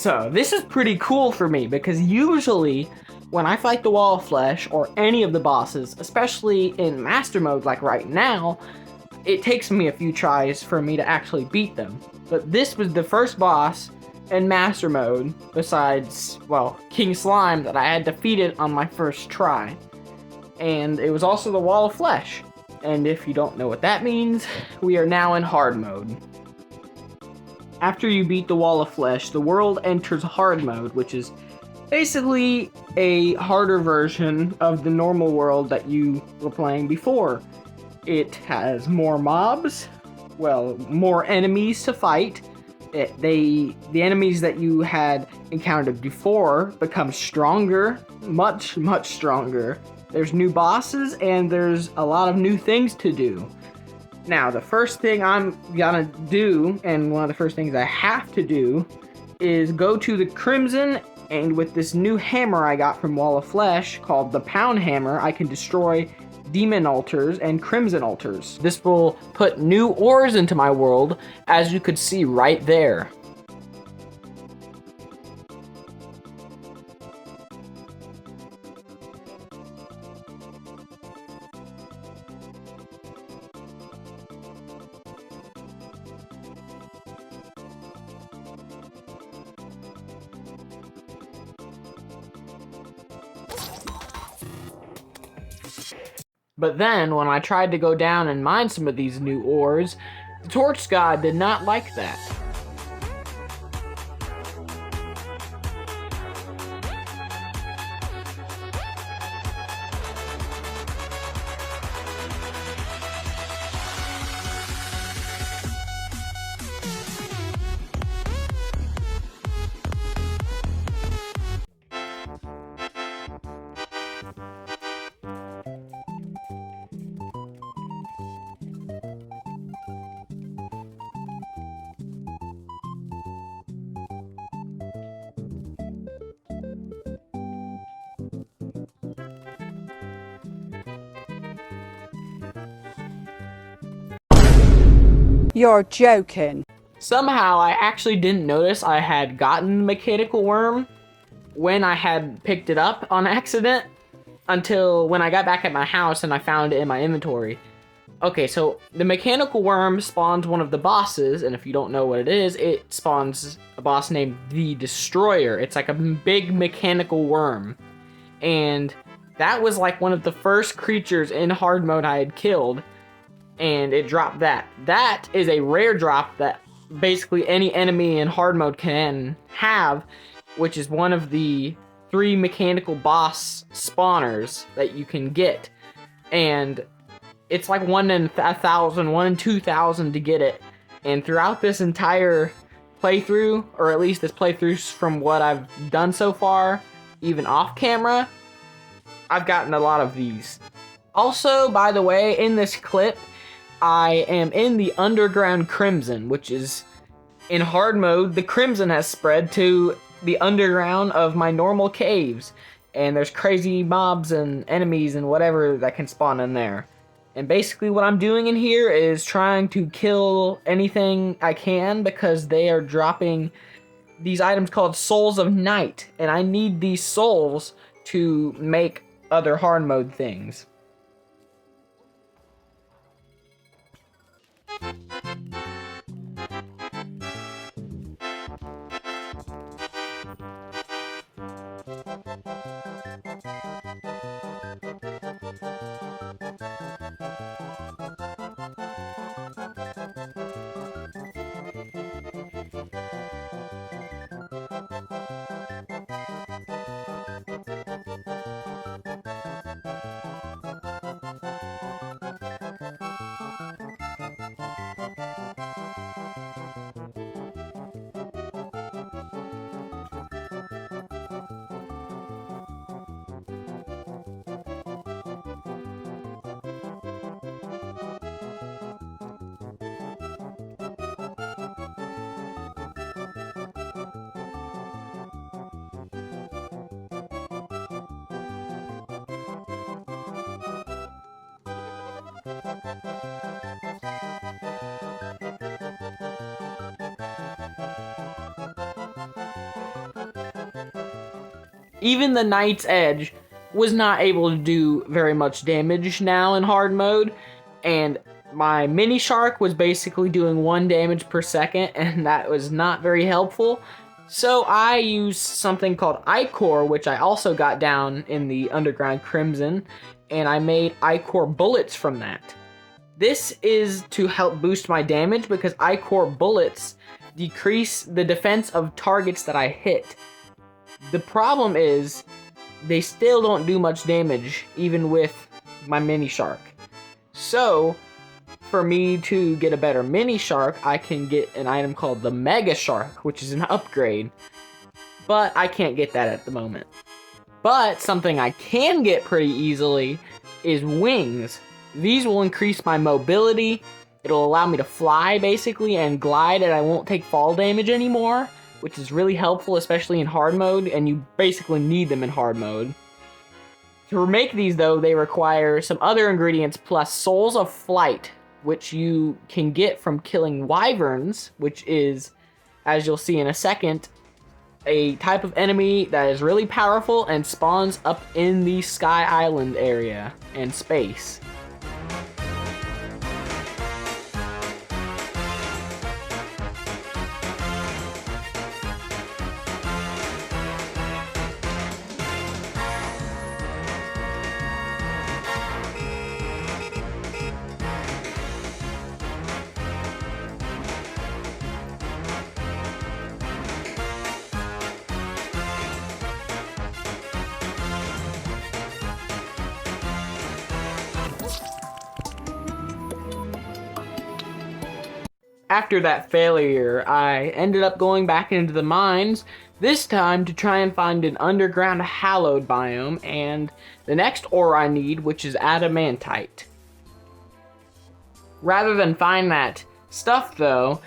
So, this is pretty cool for me, because usually when I fight the Wall of Flesh, or any of the bosses, especially in Master Mode like right now, it takes me a few tries for me to actually beat them. But this was the first boss in Master Mode, besides, well, King Slime, that I had defeated on my first try. And it was also the Wall of Flesh. And if you don't know what that means, we are now in hard mode. After you beat the Wall of Flesh, the world enters hard mode, which is basically a harder version of the normal world that you were playing before. It has more mobs, well, more enemies to fight. The enemies that you had encountered before become stronger, much stronger. There's new bosses and there's a lot of new things to do. Now, the first thing I'm gonna do, and one of the first things I have to do, is go to the Crimson, and with this new hammer I got from Wall of Flesh called the Pound Hammer, I can destroy demon altars and crimson altars. This will put new ores into my world, as you could see right there. But then, when I tried to go down and mine some of these new ores, the Torch God did not like that. You're joking. Somehow, I actually didn't notice I had gotten the mechanical worm when I had picked it up on accident until when I got back at my house and I found it in my inventory. Okay, so the mechanical worm spawns one of the bosses, and if you don't know what it is, it spawns a boss named the Destroyer. It's like a big mechanical worm. And that was like one of the first creatures in hard mode I had killed. And it dropped that. That is a rare drop that basically any enemy in hard mode can have, which is one of the 3 mechanical boss spawners that you can get. And it's like 1 in 1,000, 1 in 2,000 to get it. And throughout this entire playthrough, or at least this playthrough from what I've done so far, even off camera, I've gotten a lot of these. Also, by the way, in this clip, I am in the Underground Crimson, which is, in hard mode, the Crimson has spread to the underground of my normal caves. And there's crazy mobs and enemies and whatever that can spawn in there. And basically what I'm doing in here is trying to kill anything I can because they are dropping these items called Souls of Night. And I need these souls to make other hard mode things. Even the Knight's Edge was not able to do very much damage now in hard mode, and my mini shark was basically doing 1 damage per second, and that was not very helpful. So I used something called Ichor, which I also got down in the Underground Crimson, and I made Ichor bullets from that. This is to help boost my damage because Ichor bullets decrease the defense of targets that I hit. The problem is, they still don't do much damage, even with my mini shark. So, for me to get a better mini shark, I can get an item called the Mega Shark, which is an upgrade. But I can't get that at the moment. But something I can get pretty easily is wings. These will increase my mobility. It'll allow me to fly basically and glide, and I won't take fall damage anymore, which is really helpful, especially in hard mode, and you basically need them in hard mode. To make these though, they require some other ingredients plus souls of flight, which you can get from killing wyverns, which is, as you'll see in a second, a type of enemy that is really powerful and spawns up in the Sky Island area and space. After that failure, I ended up going back into the mines, this time to try and find an underground hallowed biome, and the next ore I need, which is adamantite. Rather than find that stuff though,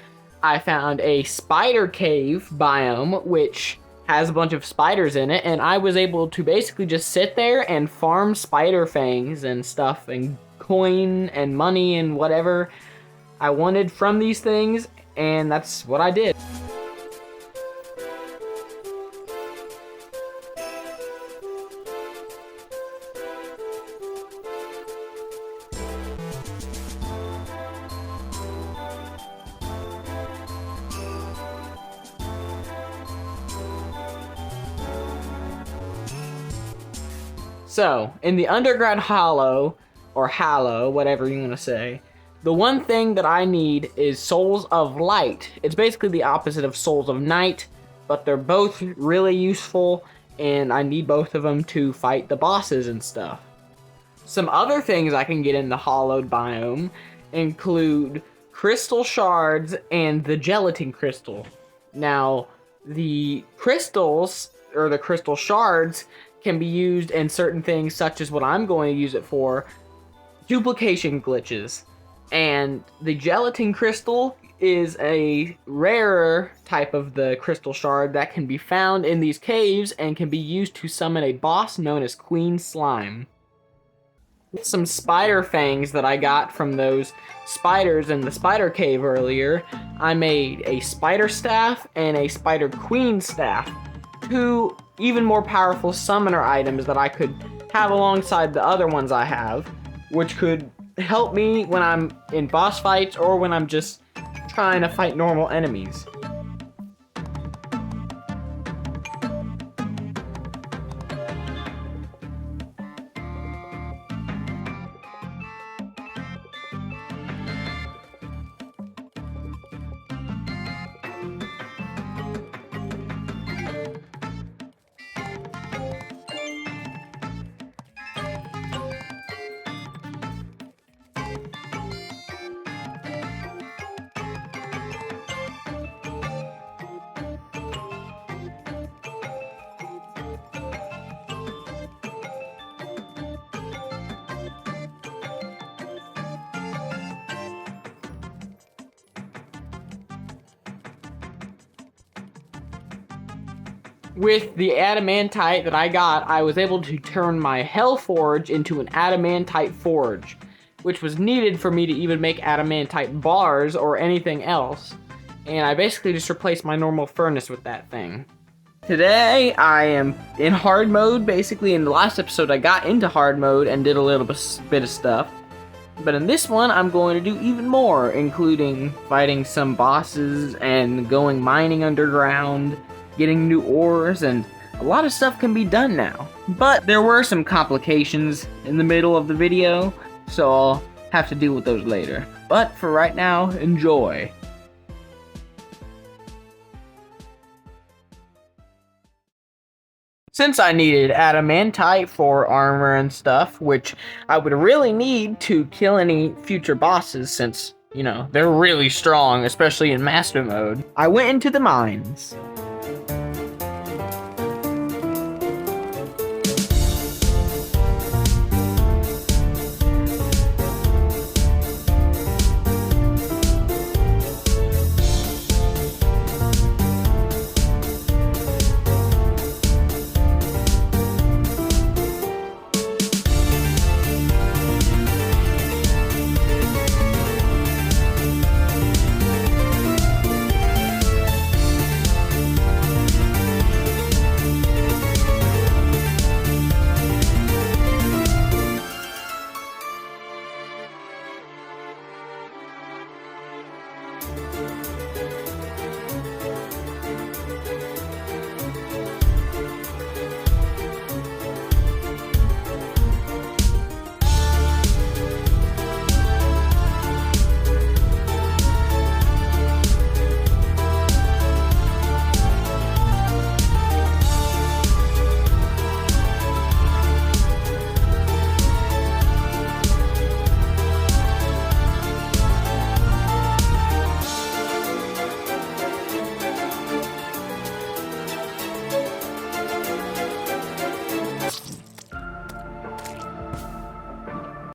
I found a spider cave biome, which has a bunch of spiders in it, and I was able to basically just sit there and farm spider fangs and stuff, and coin and money and whatever I wanted from these things, and that's what I did. So, in the underground hollow, or hallow, whatever you want to say, the one thing that I need is Souls of Light. It's basically the opposite of Souls of Night, but they're both really useful, and I need both of them to fight the bosses and stuff. Some other things I can get in the hollowed biome include crystal shards and the gelatin crystal. Now, the crystals, or the crystal shards, can be used in certain things, such as what I'm going to use it for, duplication glitches. And the gelatin crystal is a rarer type of the crystal shard that can be found in these caves and can be used to summon a boss known as Queen Slime. Some spider fangs that I got from those spiders in the spider cave earlier, I made a spider staff and a spider queen staff, two even more powerful summoner items that I could have alongside the other ones I have, which could help me when I'm in boss fights or when I'm just trying to fight normal enemies. With the adamantite that I got, I was able to turn my Hell Forge into an adamantite forge, which was needed for me to even make adamantite bars or anything else. And I basically just replaced my normal furnace with that thing. Today, I am in hard mode. Basically, in the last episode, I got into hard mode and did a little bit of stuff. But in this one, I'm going to do even more, including fighting some bosses and going mining underground, getting new ores, and a lot of stuff can be done now. But there were some complications in the middle of the video, so I'll have to deal with those later. But for right now, enjoy. Since I needed adamantite for armor and stuff, which I would really need to kill any future bosses since, you know, they're really strong, especially in Master Mode, I went into the mines.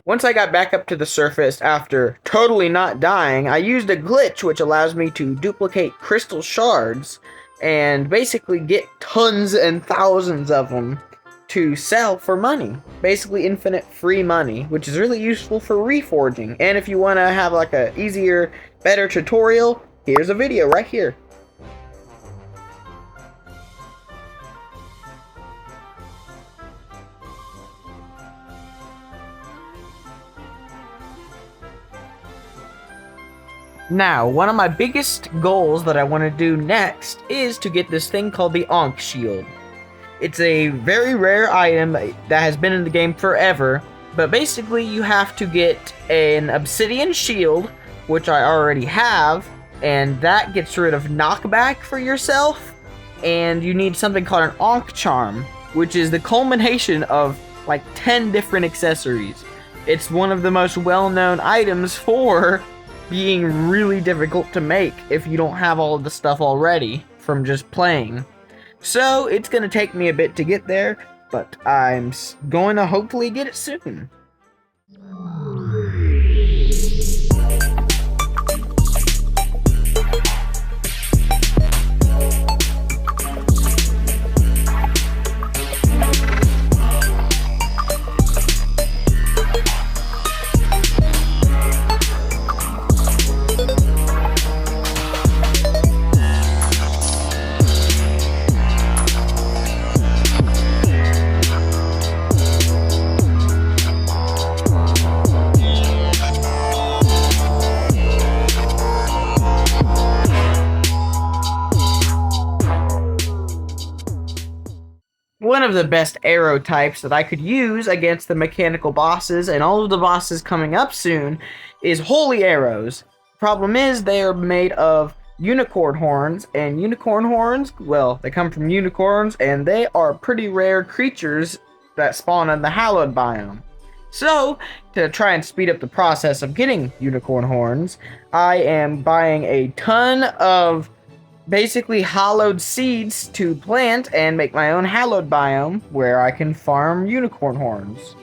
Once I got back up to the surface after totally not dying, I used a glitch which allows me to duplicate crystal shards and basically get tons and thousands of them to sell for money. Basically infinite free money, which is really useful for reforging. And if you want to have like a easier, better tutorial, here's a video right here. Now, one of my biggest goals that I want to do next is to get this thing called the Ankh Shield. It's a very rare item that has been in the game forever, but basically you have to get an obsidian shield, which I already have, and that gets rid of knockback for yourself, and you need something called an Ankh Charm, which is the culmination of like 10 different accessories. It's one of the most well-known items for being really difficult to make if you don't have all of the stuff already from just playing. So it's gonna take me a bit to get there, but I'm going to hopefully get it soon. One of the best arrow types that I could use against the mechanical bosses and all of the bosses coming up soon is holy arrows. Problem is, they are made of unicorn horns, and unicorn horns, well, they come from unicorns, and they are pretty rare creatures that spawn in the hallowed biome. So, to try and speed up the process of getting unicorn horns, I am buying a ton of basically hallowed seeds to plant and make my own hallowed biome where I can farm unicorn horns.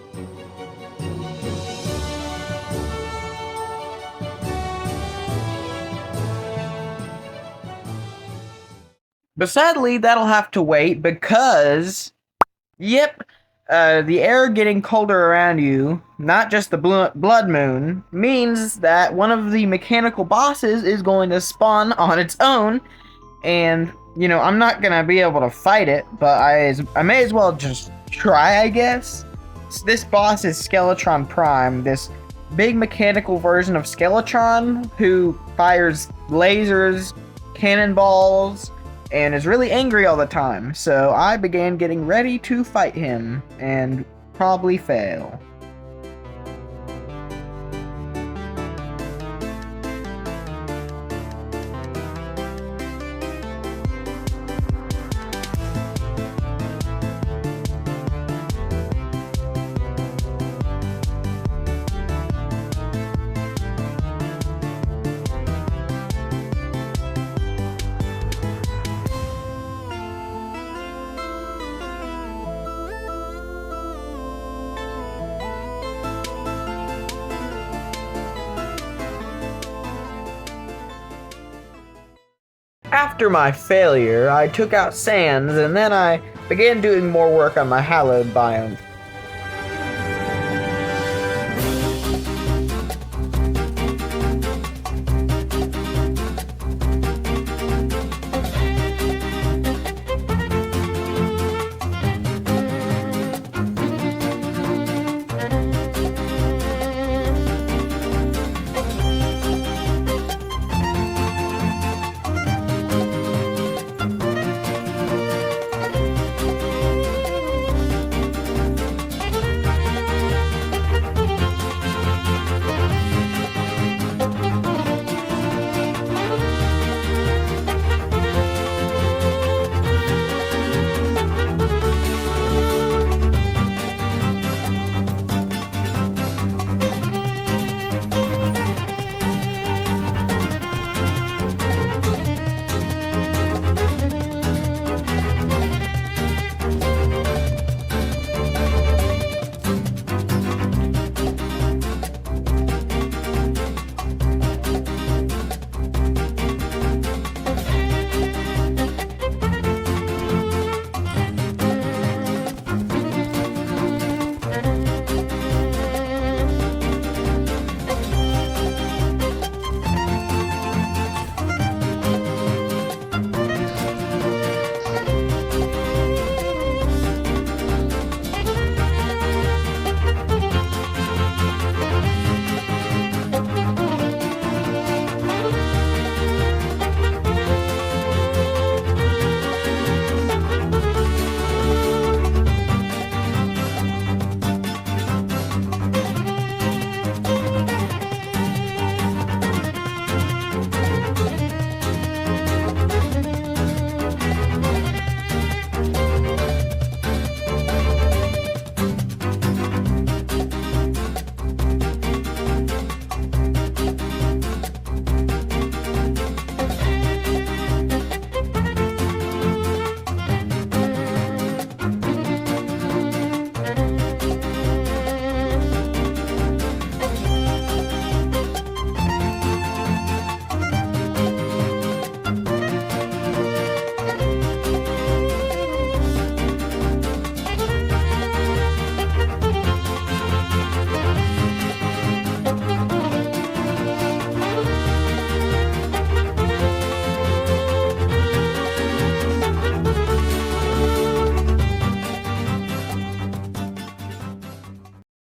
But sadly, that'll have to wait because, yep, the air getting colder around you, not just the blood moon, means that one of the mechanical bosses is going to spawn on its own. And, you know, I'm not going to be able to fight it, but I may as well just try, I guess. This boss is Skeletron Prime, this big mechanical version of Skeletron who fires lasers, cannonballs, and is really angry all the time. So I began getting ready to fight him, and probably fail. after my failure, I took out sands, and then I began doing more work on my hallowed biome.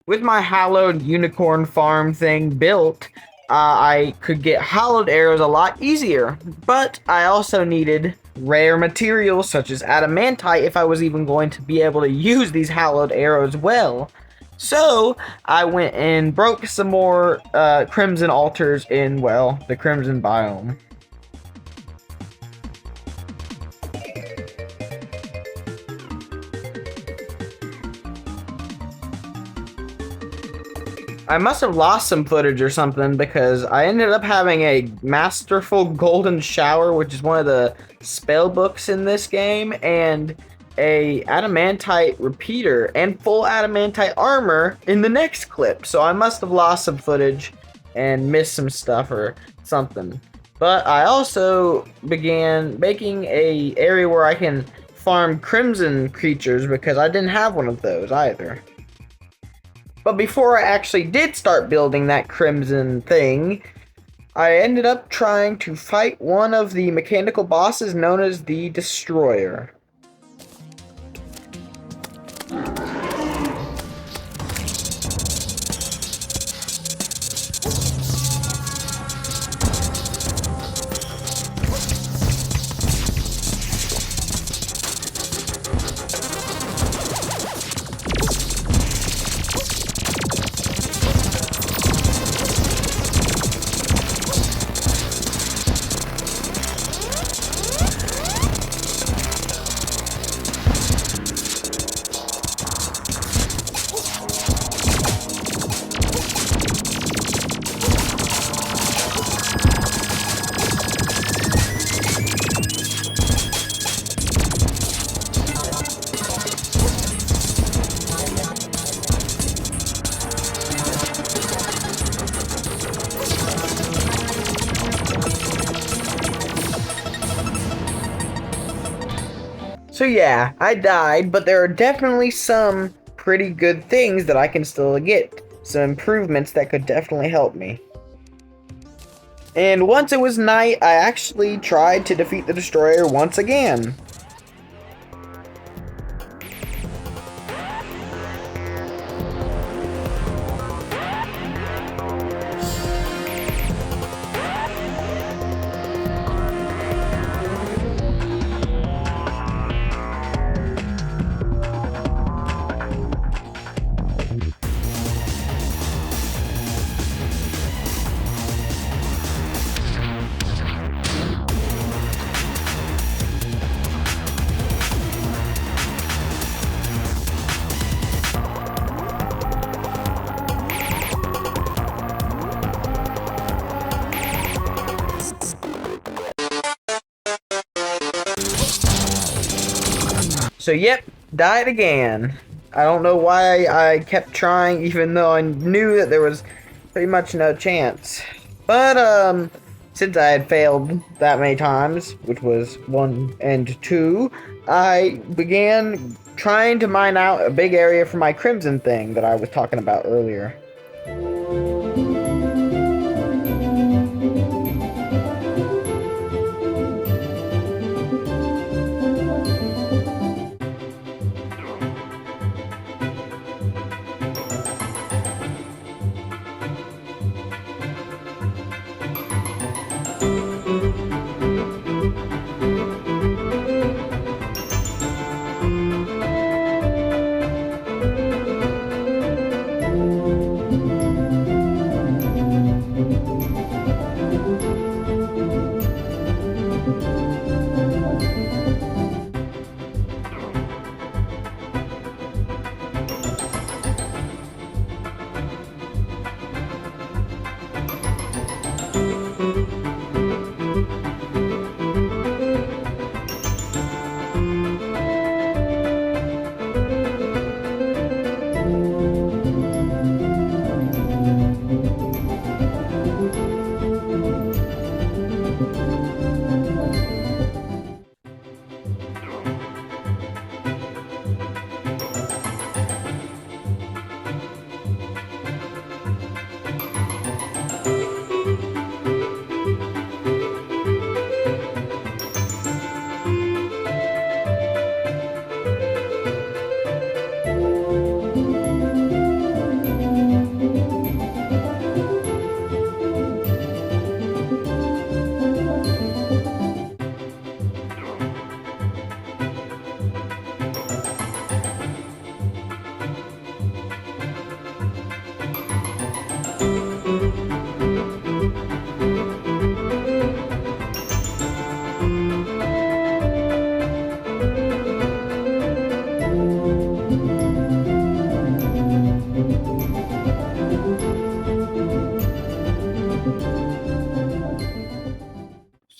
With my hallowed unicorn farm thing built, I could get hallowed arrows a lot easier, but I also needed rare materials such as adamantite if I was even going to be able to use these hallowed arrows well. So I went and broke some more crimson altars in, well, the crimson biome. I must have lost some footage or something because I ended up having a masterful golden shower, which is one of the spell books in this game, and a adamantite repeater and full adamantite armor in the next clip. So I must have lost some footage and missed some stuff or something. But I also began making a area where I can farm crimson creatures because I didn't have one of those either. But before I actually did start building that crimson thing, I ended up trying to fight one of the mechanical bosses known as the Destroyer. So yeah, I died, but there are definitely some pretty good things that I can still get. Some improvements that could definitely help me. And once it was night, I actually tried to defeat the destroyer once again. So yep, died again. I don't know why I kept trying even though I knew that there was pretty much no chance. But since I had failed that many times, which was 1 and 2, I began trying to mine out a big area for my crimson thing that I was talking about earlier.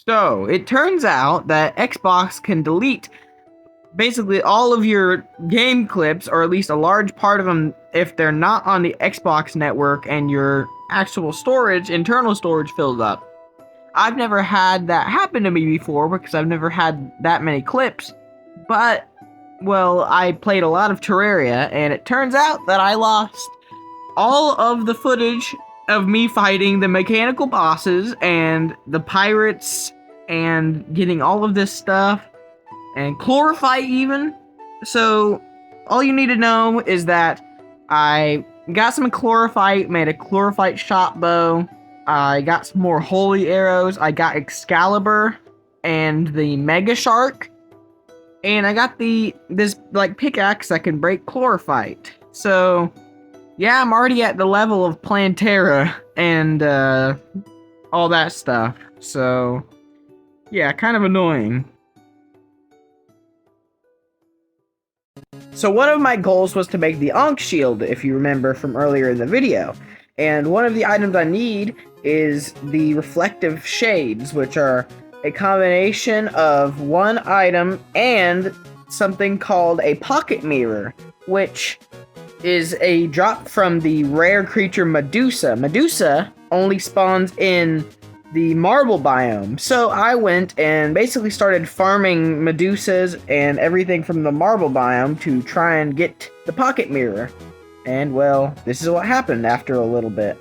So, it turns out that Xbox can delete basically all of your game clips, or at least a large part of them, if they're not on the Xbox network and your actual storage, internal storage, fills up. I've never had that happen to me before because I've never had that many clips, but, well, I played a lot of Terraria, and it turns out that I lost all of the footage of me fighting the mechanical bosses and the pirates and getting all of this stuff and chlorophyte even. So all you need to know is that I got some chlorophyte, made a chlorophyte shot bow, I got some more holy arrows, I got Excalibur and the Mega Shark, and I got this like pickaxe that can break chlorophyte. So yeah, I'm already at the level of Plantera and all that stuff. So yeah, kind of annoying. So one of my goals was to make the Ankh shield, if you remember from earlier in the video. And one of the items I need is the reflective shades, which are a combination of one item and something called a pocket mirror, which is a drop from the rare creature Medusa. Medusa only spawns in the marble biome. So I went and basically started farming Medusas and everything from the marble biome to try and get the pocket mirror. And well, this is what happened after a little bit.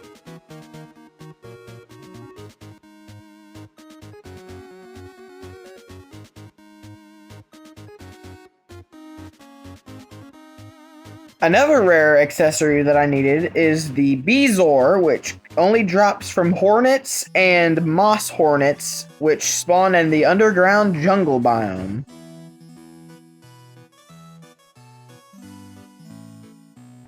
Another rare accessory that I needed is the Bezoar, which only drops from hornets and moss hornets, which spawn in the underground jungle biome.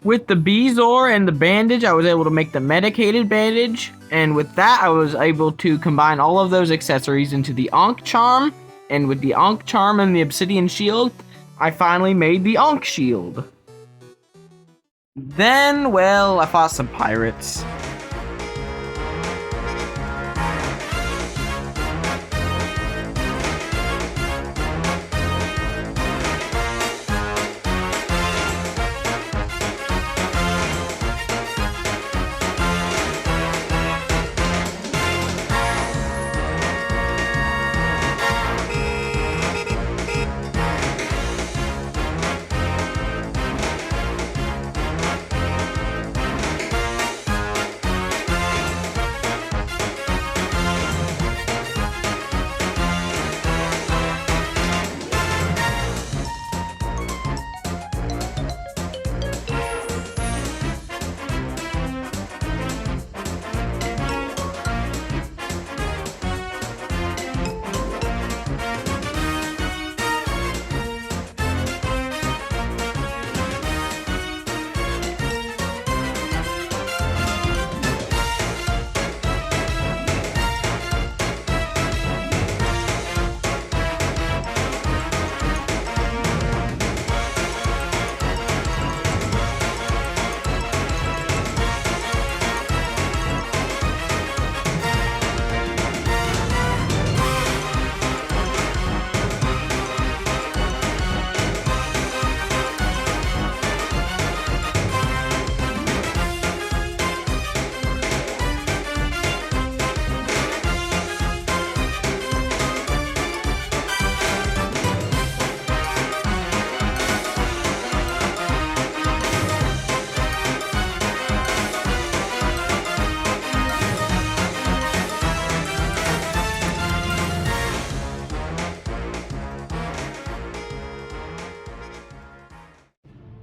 With the Bezoar and the bandage, I was able to make the medicated bandage, and with that, I was able to combine all of those accessories into the Ankh Charm, and with the Ankh Charm and the Obsidian Shield, I finally made the Ankh Shield. Then, well, I fought some pirates.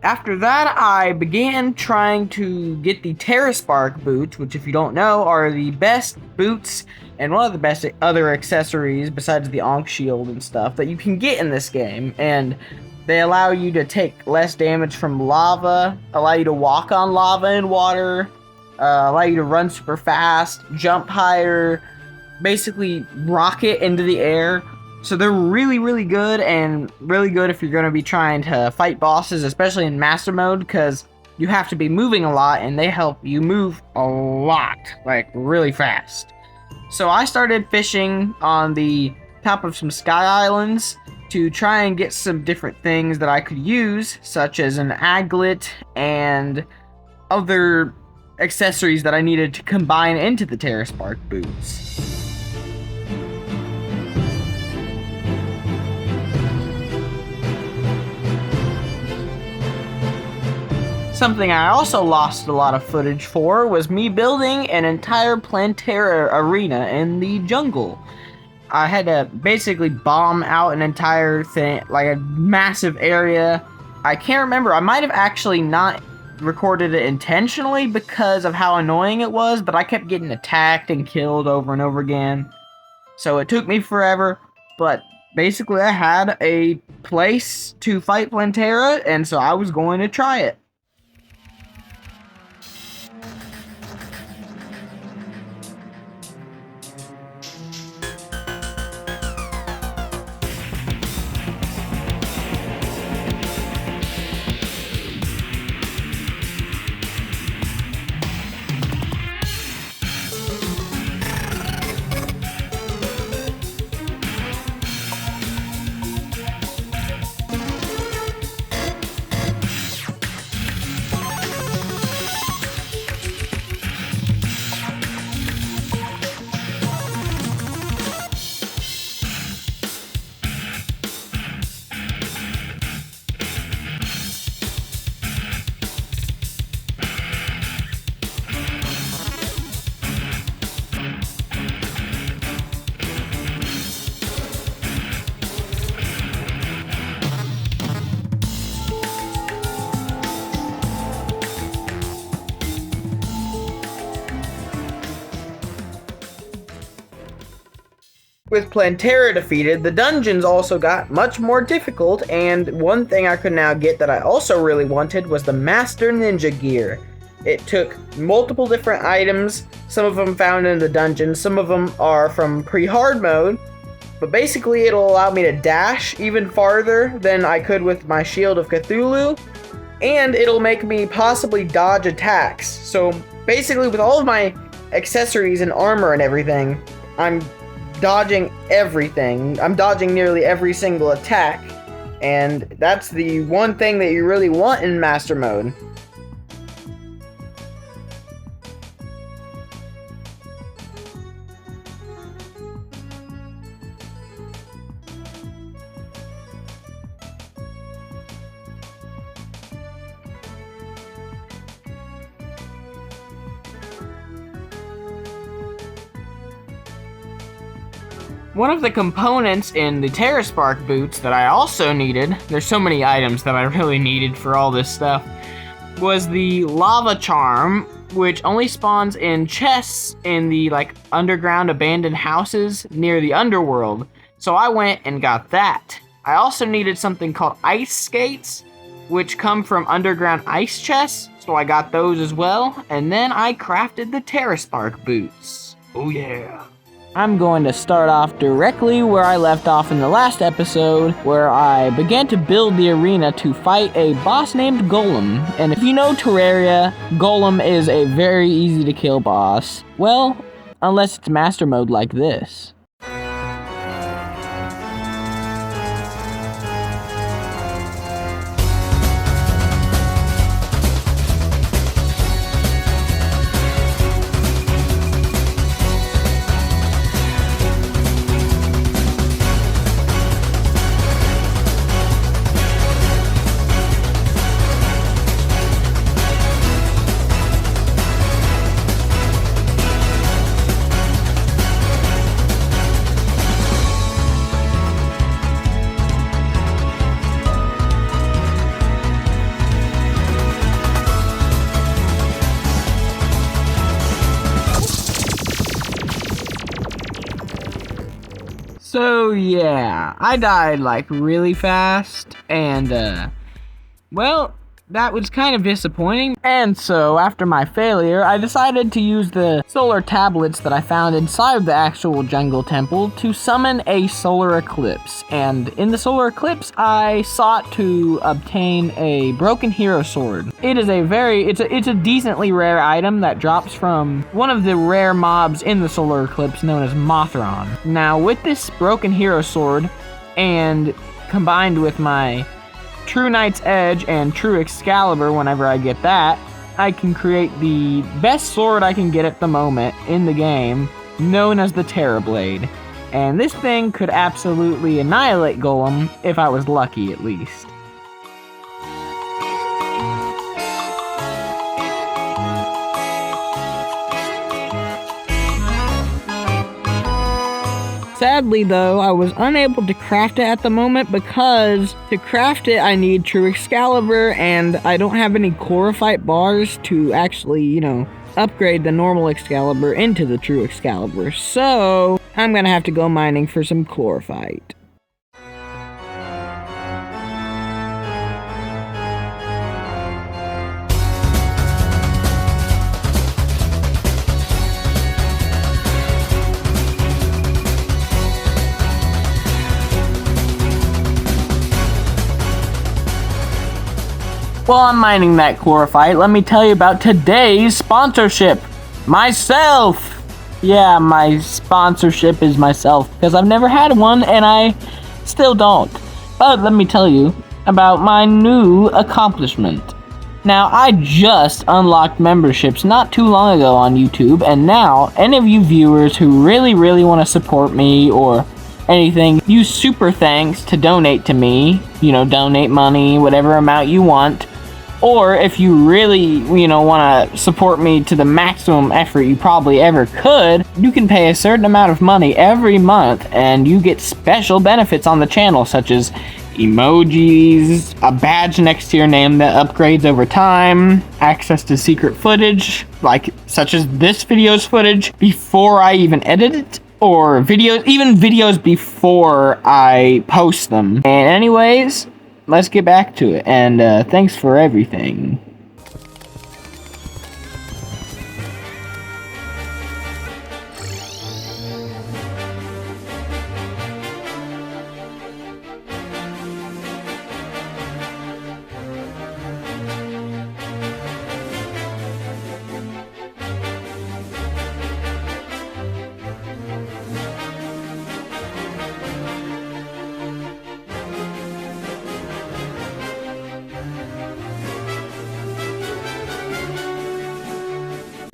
After that, I began trying to get the Terraspark boots, which if you don't know, are the best boots and one of the best other accessories besides the Ankh Shield and stuff that you can get in this game. And they allow you to take less damage from lava, allow you to walk on lava and water, allow you to run super fast, jump higher, basically rocket into the air. So they're really, really good, and really good if you're going to be trying to fight bosses, especially in Master Mode, because you have to be moving a lot, and they help you move a lot, like really fast. So I started fishing on the top of some sky islands to try and get some different things that I could use, such as an aglet and other accessories that I needed to combine into the Terraspark boots. Something I also lost a lot of footage for was me building an entire Plantera arena in the jungle. I had to basically bomb out an entire thing, like a massive area. I can't remember, I might have actually not recorded it intentionally because of how annoying it was, but I kept getting attacked and killed over and over again. So it took me forever, but basically I had a place to fight Plantera, and so I was going to try it. With Plantera defeated, the dungeons also got much more difficult, and one thing I could now get that I also really wanted was the Master Ninja gear. It took multiple different items, some of them found in the dungeon, some of them are from pre-hard mode, but basically it'll allow me to dash even farther than I could with my Shield of Cthulhu, and it'll make me possibly dodge attacks. So basically with all of my accessories and armor and everything, I'm dodging everything. I'm dodging nearly every single attack, and that's the one thing that you really want in Master Mode. One of the components in the TerraSpark boots that I also needed, there's so many items that I really needed for all this stuff, was the lava charm, which only spawns in chests in the underground abandoned houses near the underworld. So I went and got that. I also needed something called ice skates, which come from underground ice chests, so I got those as well. And then I crafted the TerraSpark boots. Oh yeah. I'm going to start off directly where I left off in the last episode, where I began to build the arena to fight a boss named Golem. And if you know Terraria, Golem is a very easy to kill boss. Well, unless it's Master Mode like this. So yeah, I died really fast, and well, that was kind of disappointing. And so after my failure, I decided to use the solar tablets that I found inside the actual jungle temple to summon a solar eclipse. And in the solar eclipse, I sought to obtain a broken hero sword. It is it's a decently rare item that drops from one of the rare mobs in the solar eclipse known as Mothron. Now with this broken hero sword, and combined with my True Knight's Edge and True Excalibur, whenever I get that, I can create the best sword I can get at the moment in the game, known as the Terra Blade. And this thing could absolutely annihilate Golem, if I was lucky at least. Sadly though, I was unable to craft it at the moment because to craft it I need True Excalibur, and I don't have any Chlorophyte bars to actually, upgrade the normal Excalibur into the True Excalibur. So I'm gonna have to go mining for some Chlorophyte. While I'm mining that Chlorophyte, let me tell you about today's sponsorship. Myself! Yeah, my sponsorship is myself, because I've never had one, and I still don't. But let me tell you about my new accomplishment. Now, I just unlocked memberships not too long ago on YouTube, and now, any of you viewers who really want to support me, or anything, use super thanks to donate to me. Donate money, whatever amount you want. Or if you really, want to support me to the maximum effort you probably ever could, you can pay a certain amount of money every month and you get special benefits on the channel, such as emojis, a badge next to your name that upgrades over time, access to secret footage, such as this video's footage before I even edit it, Or videos, even videos before I post them. And anyways, let's get back to it. And thanks for everything.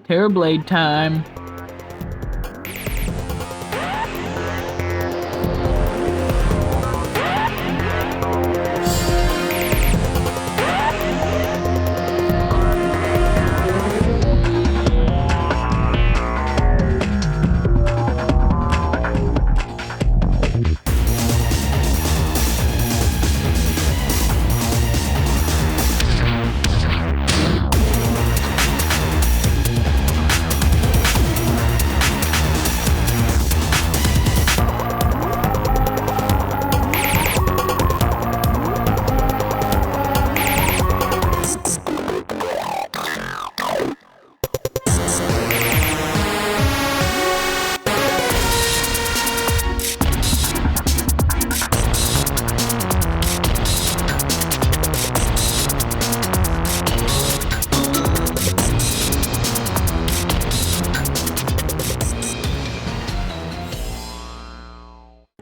Terrorblade time.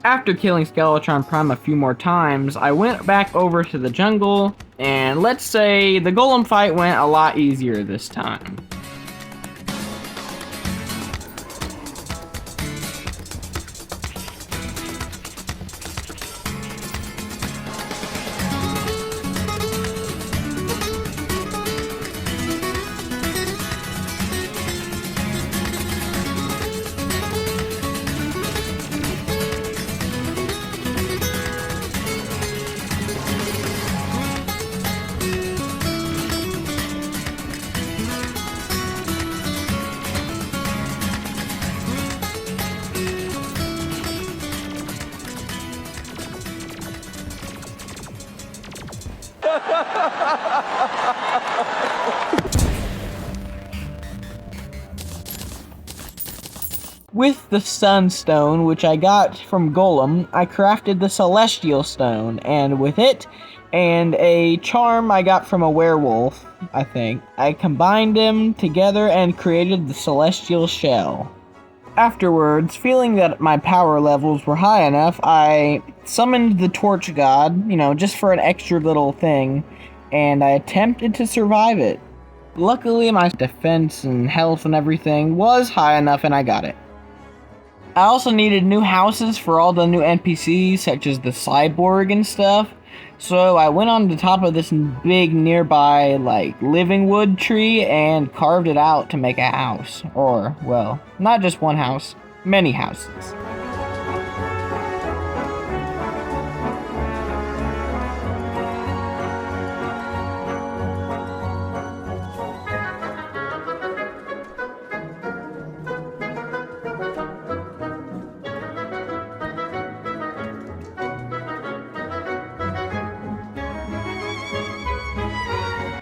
After killing Skeletron Prime a few more times, I went back over to the jungle, and let's say the golem fight went a lot easier this time. With the Sunstone, which I got from Golem, I crafted the Celestial Stone, and with it, and a charm I got from a werewolf, I think, I combined them together and created the Celestial Shell. Afterwards, feeling that my power levels were high enough, I summoned the Torch God, just for an extra little thing, and I attempted to survive it. Luckily, my defense and health and everything was high enough and I got it. I also needed new houses for all the new NPCs, such as the cyborg and stuff, so I went on the top of this big nearby, living wood tree and carved it out to make a house. Or, well, not just one house, many houses.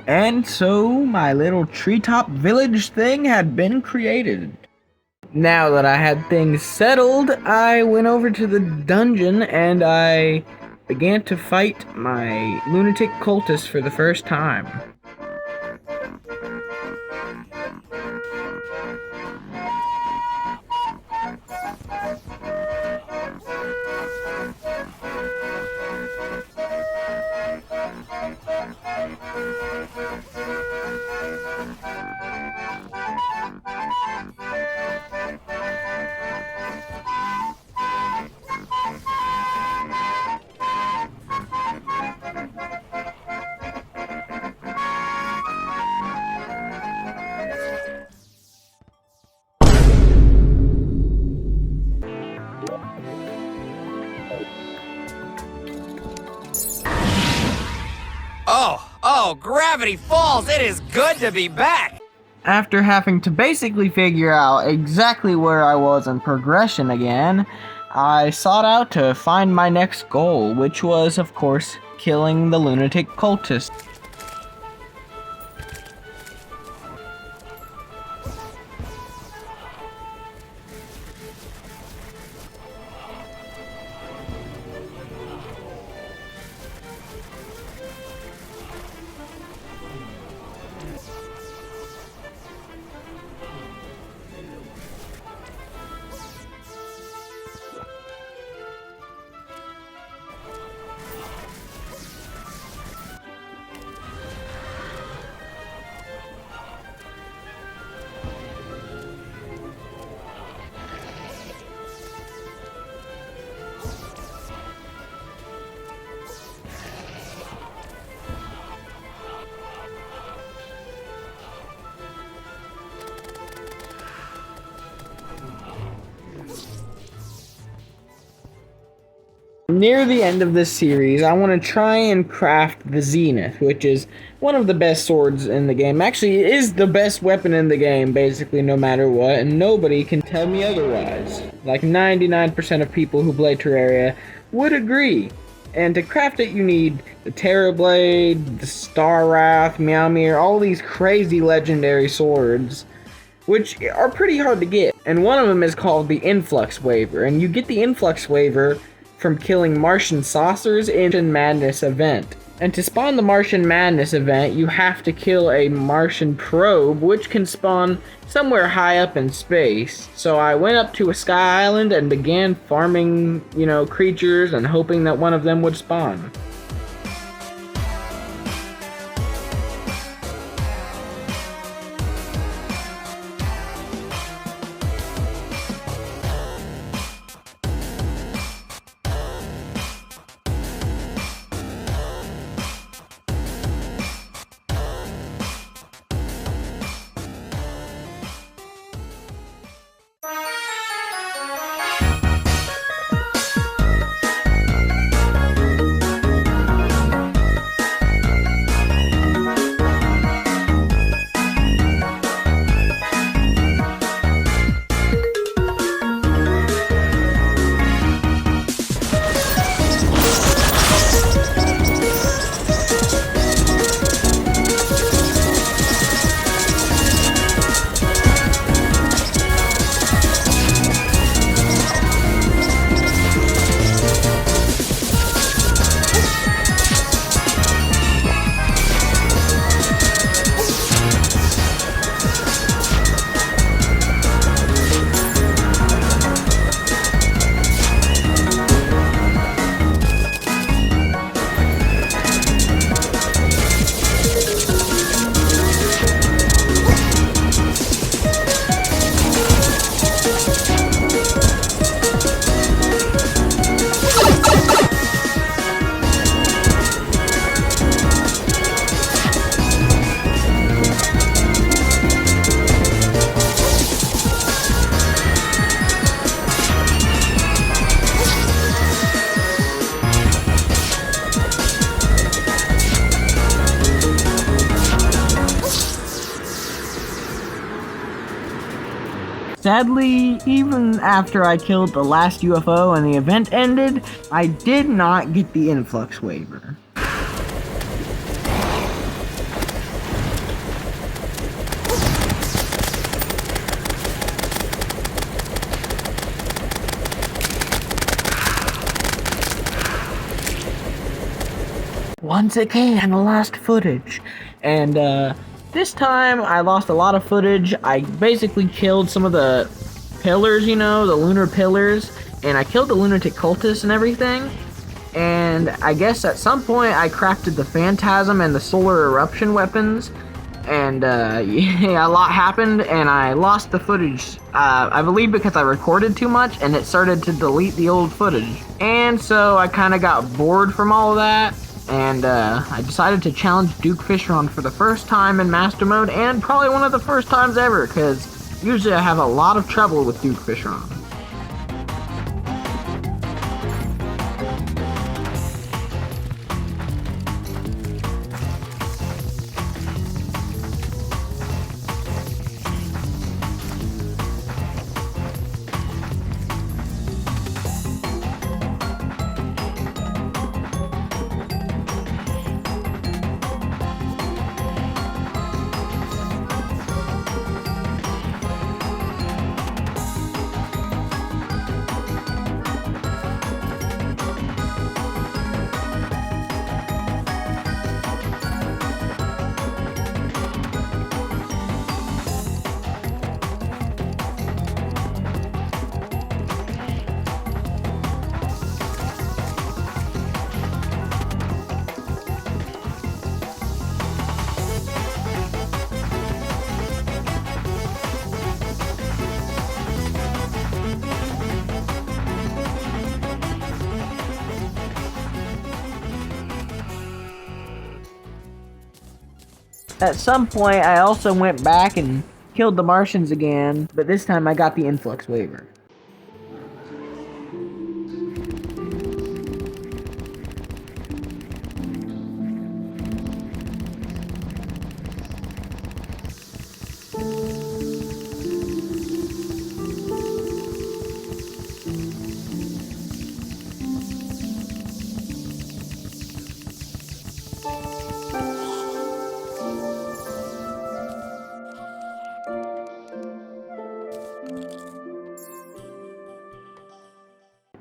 And so, my little treetop village thing had been created. Now that I had things settled, I went over to the dungeon and I began to fight my lunatic cultist for the first time. Oh, Gravity Falls, it is good to be back! After having to basically figure out exactly where I was in progression again, I sought out to find my next goal, which was, of course, killing the lunatic cultist. Near the end of this series, I want to try and craft the Zenith, which is one of the best swords in the game. Actually, it is the best weapon in the game, basically, no matter what, and nobody can tell me otherwise. Like 99% of people who play Terraria would agree. And to craft it, you need the Terra Blade, the Star Wrath, Meowmere, all these crazy legendary swords, which are pretty hard to get. And one of them is called the Influx Waver, and you get the Influx Waver from killing Martian saucers in the Madness event. And to spawn the Martian Madness event, you have to kill a Martian probe, which can spawn somewhere high up in space. So I went up to a sky island and began farming, creatures and hoping that one of them would spawn. Sadly, even after I killed the last UFO and the event ended, I did not get the Influx Waver. Once again, I lost footage, and this time I lost a lot of footage. I basically killed some of the pillars, the lunar pillars, and I killed the lunatic cultists and everything. And I guess at some point I crafted the phantasm and the solar eruption weapons, and yeah, a lot happened, and I lost the footage, I believe because I recorded too much and it started to delete the old footage. And so I kind of got bored from all of that, and I decided to challenge Duke Fishron for the first time in Master Mode, and probably one of the first times ever, because usually I have a lot of trouble with Duke Fishron. At some point, I also went back and killed the Martians again, but this time I got the influx waiver.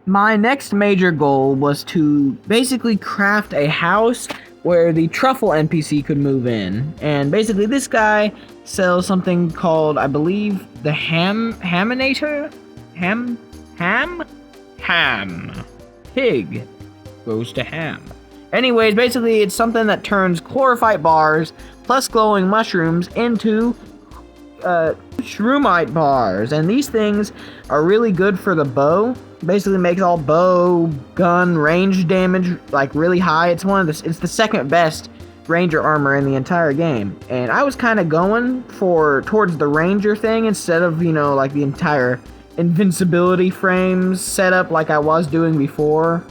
My next major goal was to basically craft a house where the truffle NPC could move in. And basically this guy sells something called, I believe, the Haminator? Ham? Pig goes to ham. Anyways, basically it's something that turns chlorophyte bars plus glowing mushrooms into shroomite bars. And these things are really good for the bow. Basically makes all bow, gun, range damage like really high. It's the second best ranger armor in the entire game. And I was kind of going towards the ranger thing instead of, you know, like the entire invincibility frames setup like I was doing before.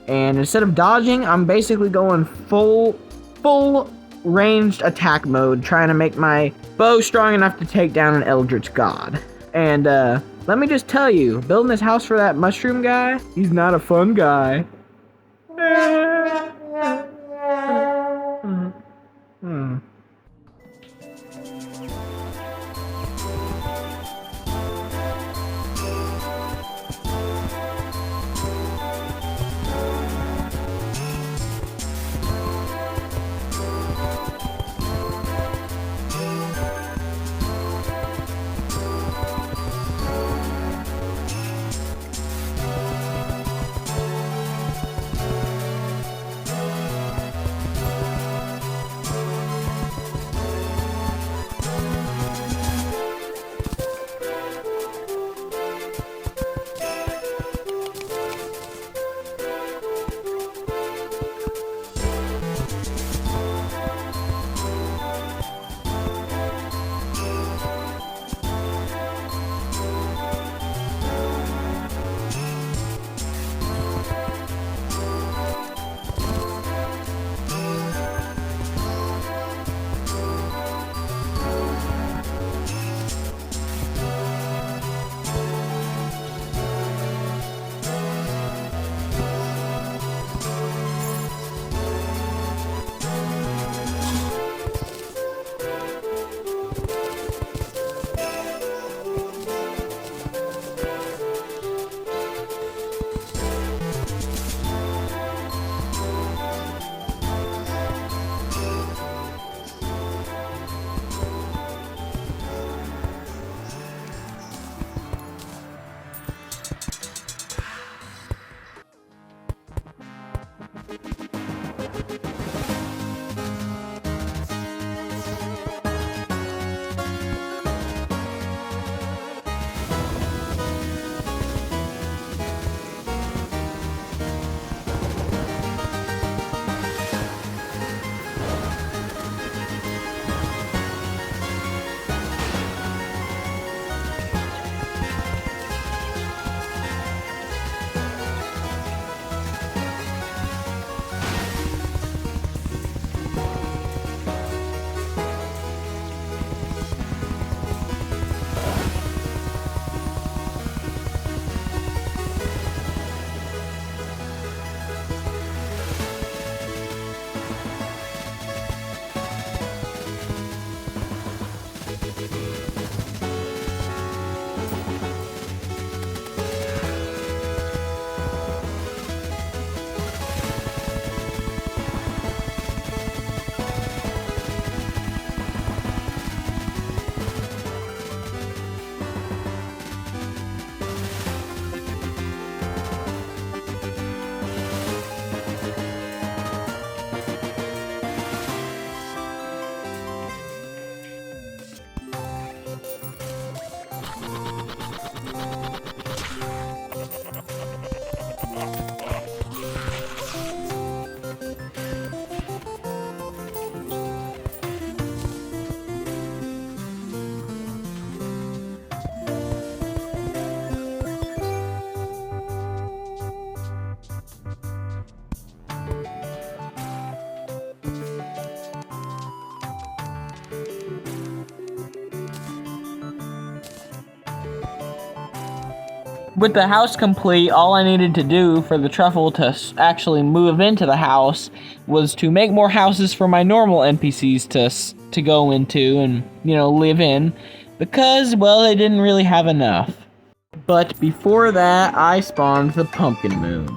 And instead of dodging, I'm basically going full ranged attack mode, trying to make my bow strong enough to take down an eldritch god. And let me just tell you, building this house for that mushroom guy, he's not a fun guy. with the house complete, all I needed to do for the truffle to actually move into the house was to make more houses for my normal NPCs to go into and, you know, live in, because, well, they didn't really have enough. But before that, I spawned the pumpkin moon.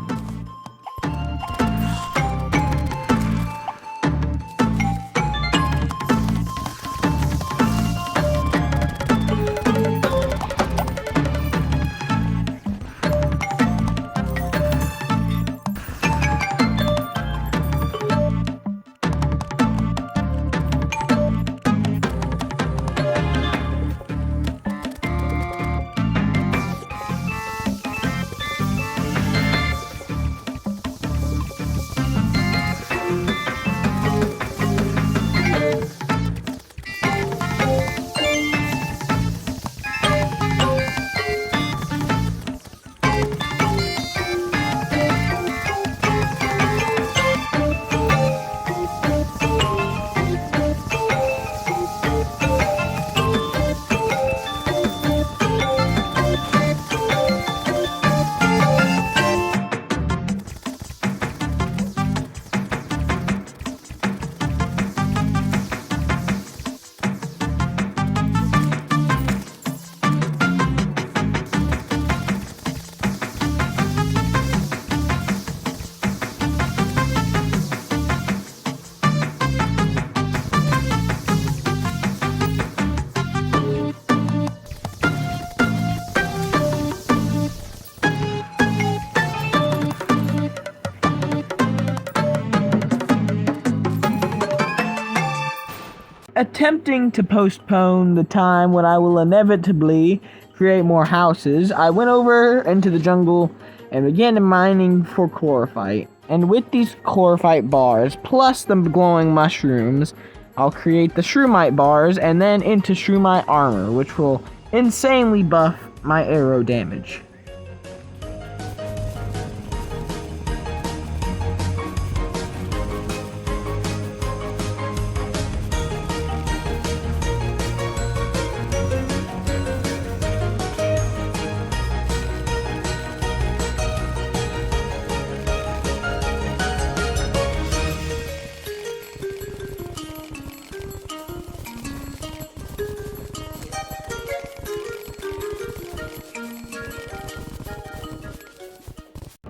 Attempting to postpone the time when I will inevitably create more houses, I went over into the jungle and began mining for chlorophyte. And with these chlorophyte bars, plus the glowing mushrooms, I'll create the shroomite bars and then into shroomite armor, which will insanely buff my arrow damage.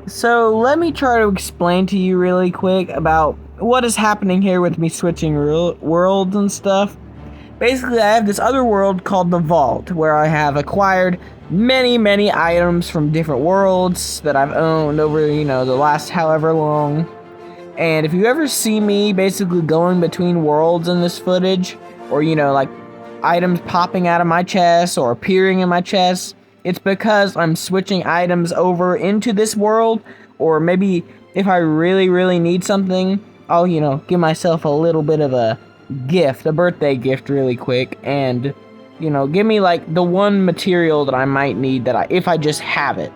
So let me try to explain to you really quick about what is happening here with me switching worlds and stuff. Basically, I have this other world called the Vault, where I have acquired many items from different worlds that I've owned over, you know, the last however long. And if you ever see me basically going between worlds in this footage, or, you know, like items popping out of my chest or appearing in my chest, it's because I'm switching items over into this world, or maybe if I really need something, I'll, you know, give myself a little bit of a gift, a birthday gift really quick, and, you know, give me like the one material that I might need if I just have it.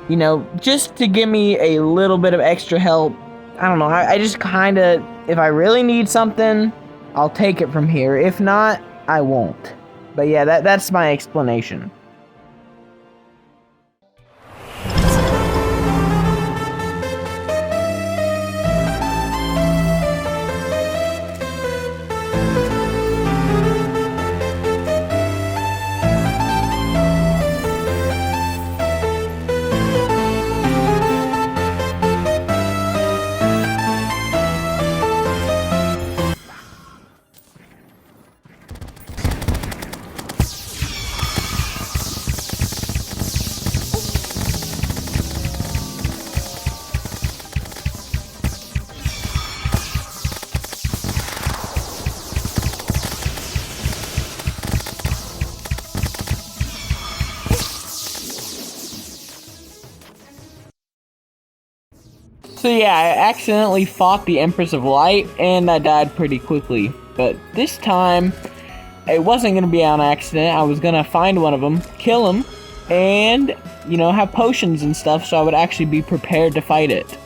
You know, just to give me a little bit of extra help. I don't know, I just kinda, if I really need something, I'll take it from here. If not, I won't. But yeah, that's my explanation. So yeah, I accidentally fought the Empress of Light, and I died pretty quickly. But this time, it wasn't going to be on accident. I was going to find one of them, kill him, and, you know, have potions and stuff so I would actually be prepared to fight it.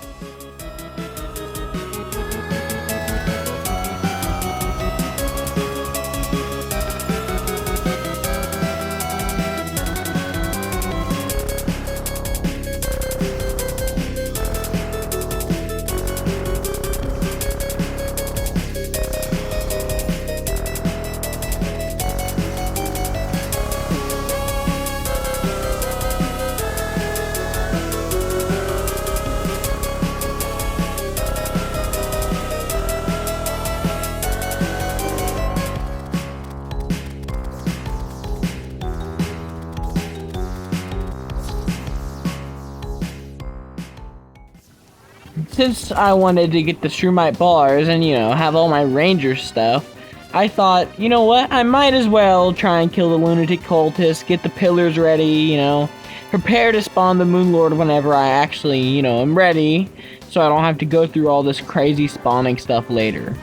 since I wanted to get the Shroomite bars and, you know, have all my ranger stuff, I thought, you know what, I might as well try and kill the lunatic cultists, get the pillars ready, you know, prepare to spawn the Moonlord whenever I actually, you know, am ready, so I don't have to go through all this crazy spawning stuff later.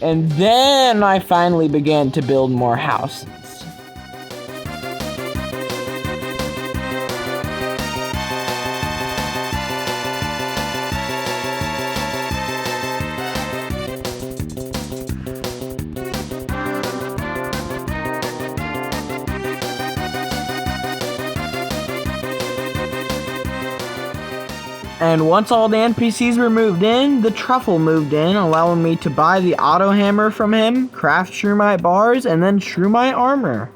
And then I finally began to build more houses. And once all the NPCs were moved in, the truffle moved in, allowing me to buy the auto hammer from him, craft Shroomite bars, and then Shroomite armor.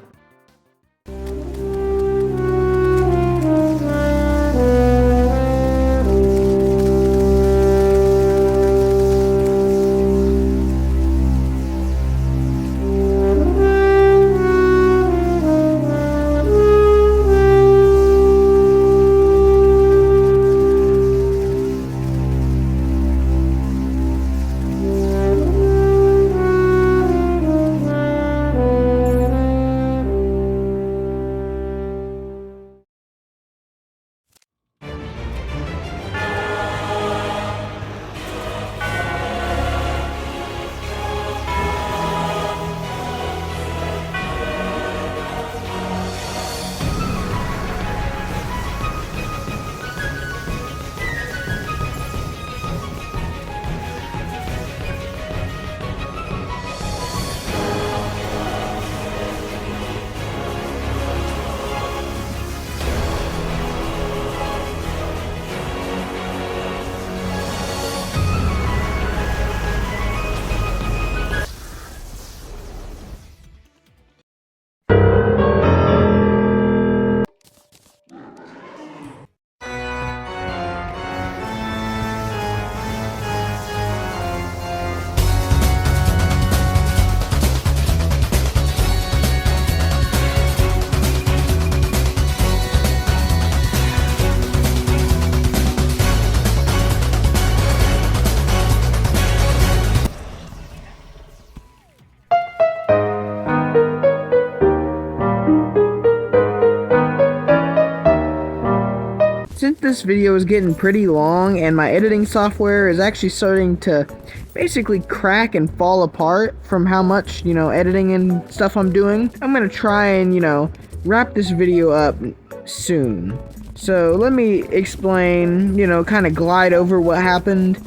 Since this video is getting pretty long and my editing software is actually starting to basically crack and fall apart from how much, you know, editing and stuff I'm doing, I'm gonna try and, you know, wrap this video up soon. So let me explain, you know, kind of glide over what happened.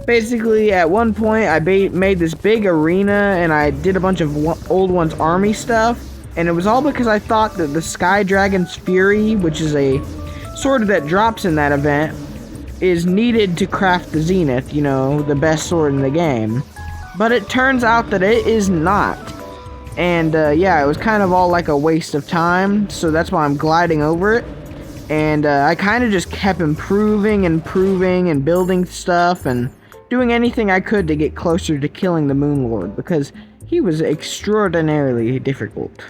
Basically, at one point, I made this big arena and I did a bunch of Old One's army stuff. And it was all because I thought that the Sky Dragon's Fury, which is a sword that drops in that event, is needed to craft the Zenith, you know, the best sword in the game. But it turns out that it is not. And yeah, it was kind of all like a waste of time, so that's why I'm gliding over it. And I kind of just kept improving and building stuff and doing anything I could to get closer to killing the Moonlord, because he was extraordinarily difficult.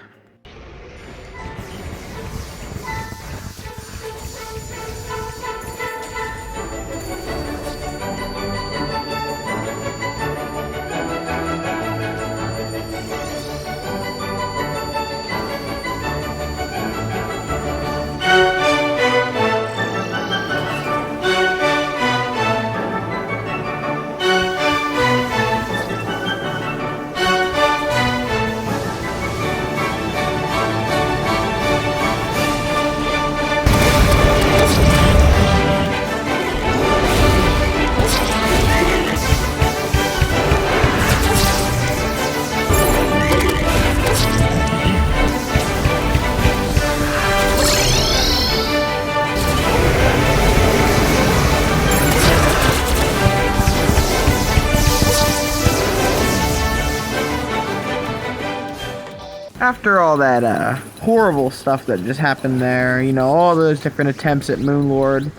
after all that horrible stuff that just happened there, you know, all those different attempts at Moonlord,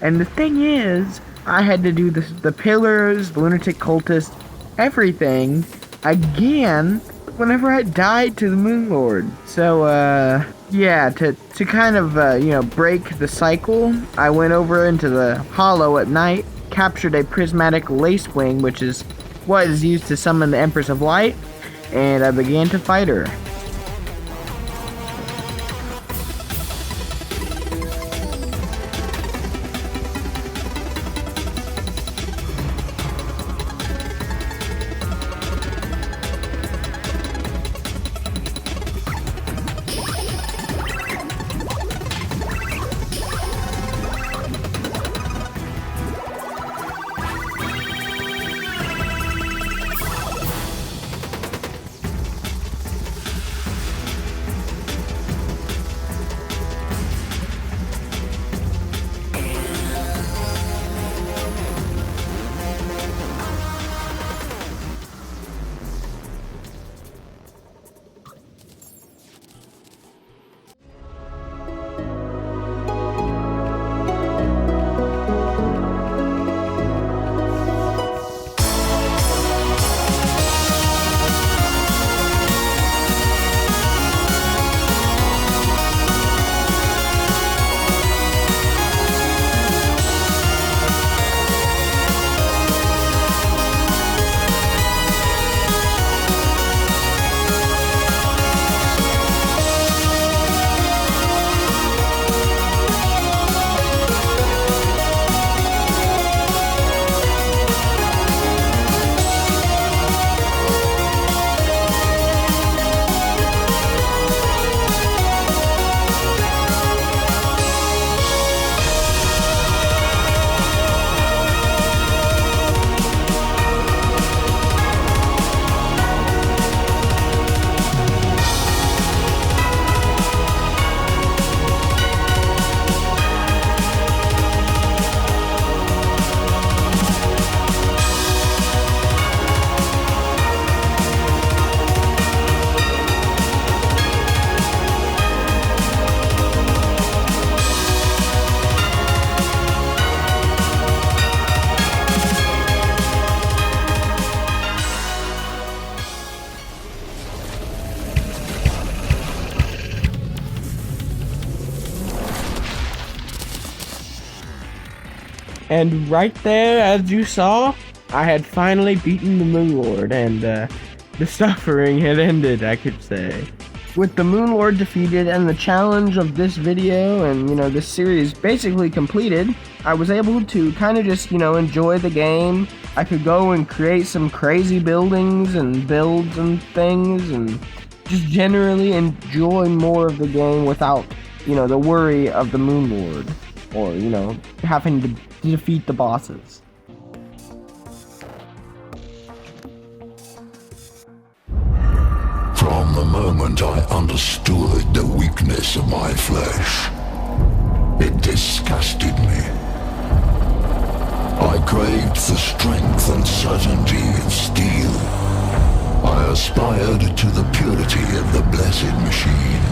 and the thing is, I had to do the pillars, the lunatic cultist, everything again whenever I died to the Moonlord. So yeah, to kind of you know, break the cycle, I went over into the Hollow at night, captured a prismatic lace wing, which is what is used to summon the Empress of Light, and I began to fight her. And right there, as you saw, I had finally beaten the Moonlord, and the suffering had ended, I could say. With the Moonlord defeated and the challenge of this video and, you know, this series basically completed, I was able to kind of just, you know, enjoy the game. I could go and create some crazy buildings and builds and things, and just generally enjoy more of the game without, you know, the worry of the Moonlord, or, you know, having to defeat the bosses. From the moment I understood the weakness of my flesh, it disgusted me. I craved the strength and certainty of steel. I aspired to the purity of the blessed machine.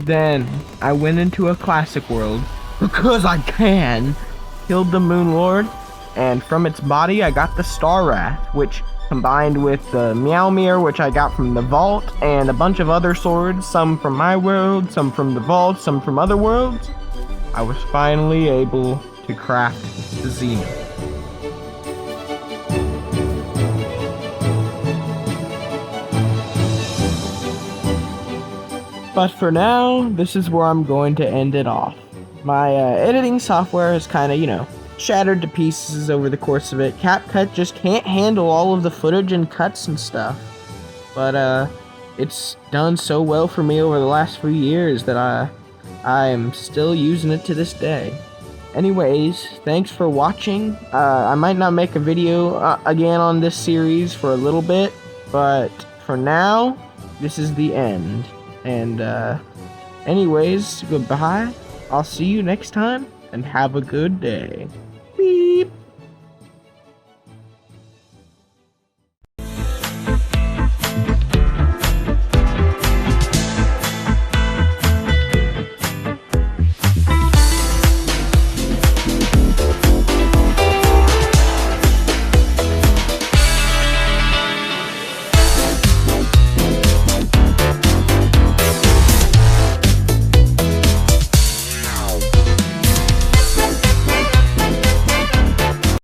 Then I went into a classic world, because I can, killed the Moonlord, and from its body I got the Star Wrath, which combined with the Meowmere, which I got from the vault, and a bunch of other swords, some from my world, some from the vault, some from other worlds, I was finally able to craft the Zenith. But for now, this is where I'm going to end it off. My editing software is kind of, shattered to pieces over the course of it. CapCut just can't handle all of the footage and cuts and stuff. But it's done so well for me over the last few years that I am still using it to this day. Anyways, thanks for watching. I might not make a video again on this series for a little bit, but for now, this is the end. And anyways, goodbye. I'll see you next time, and have a good day.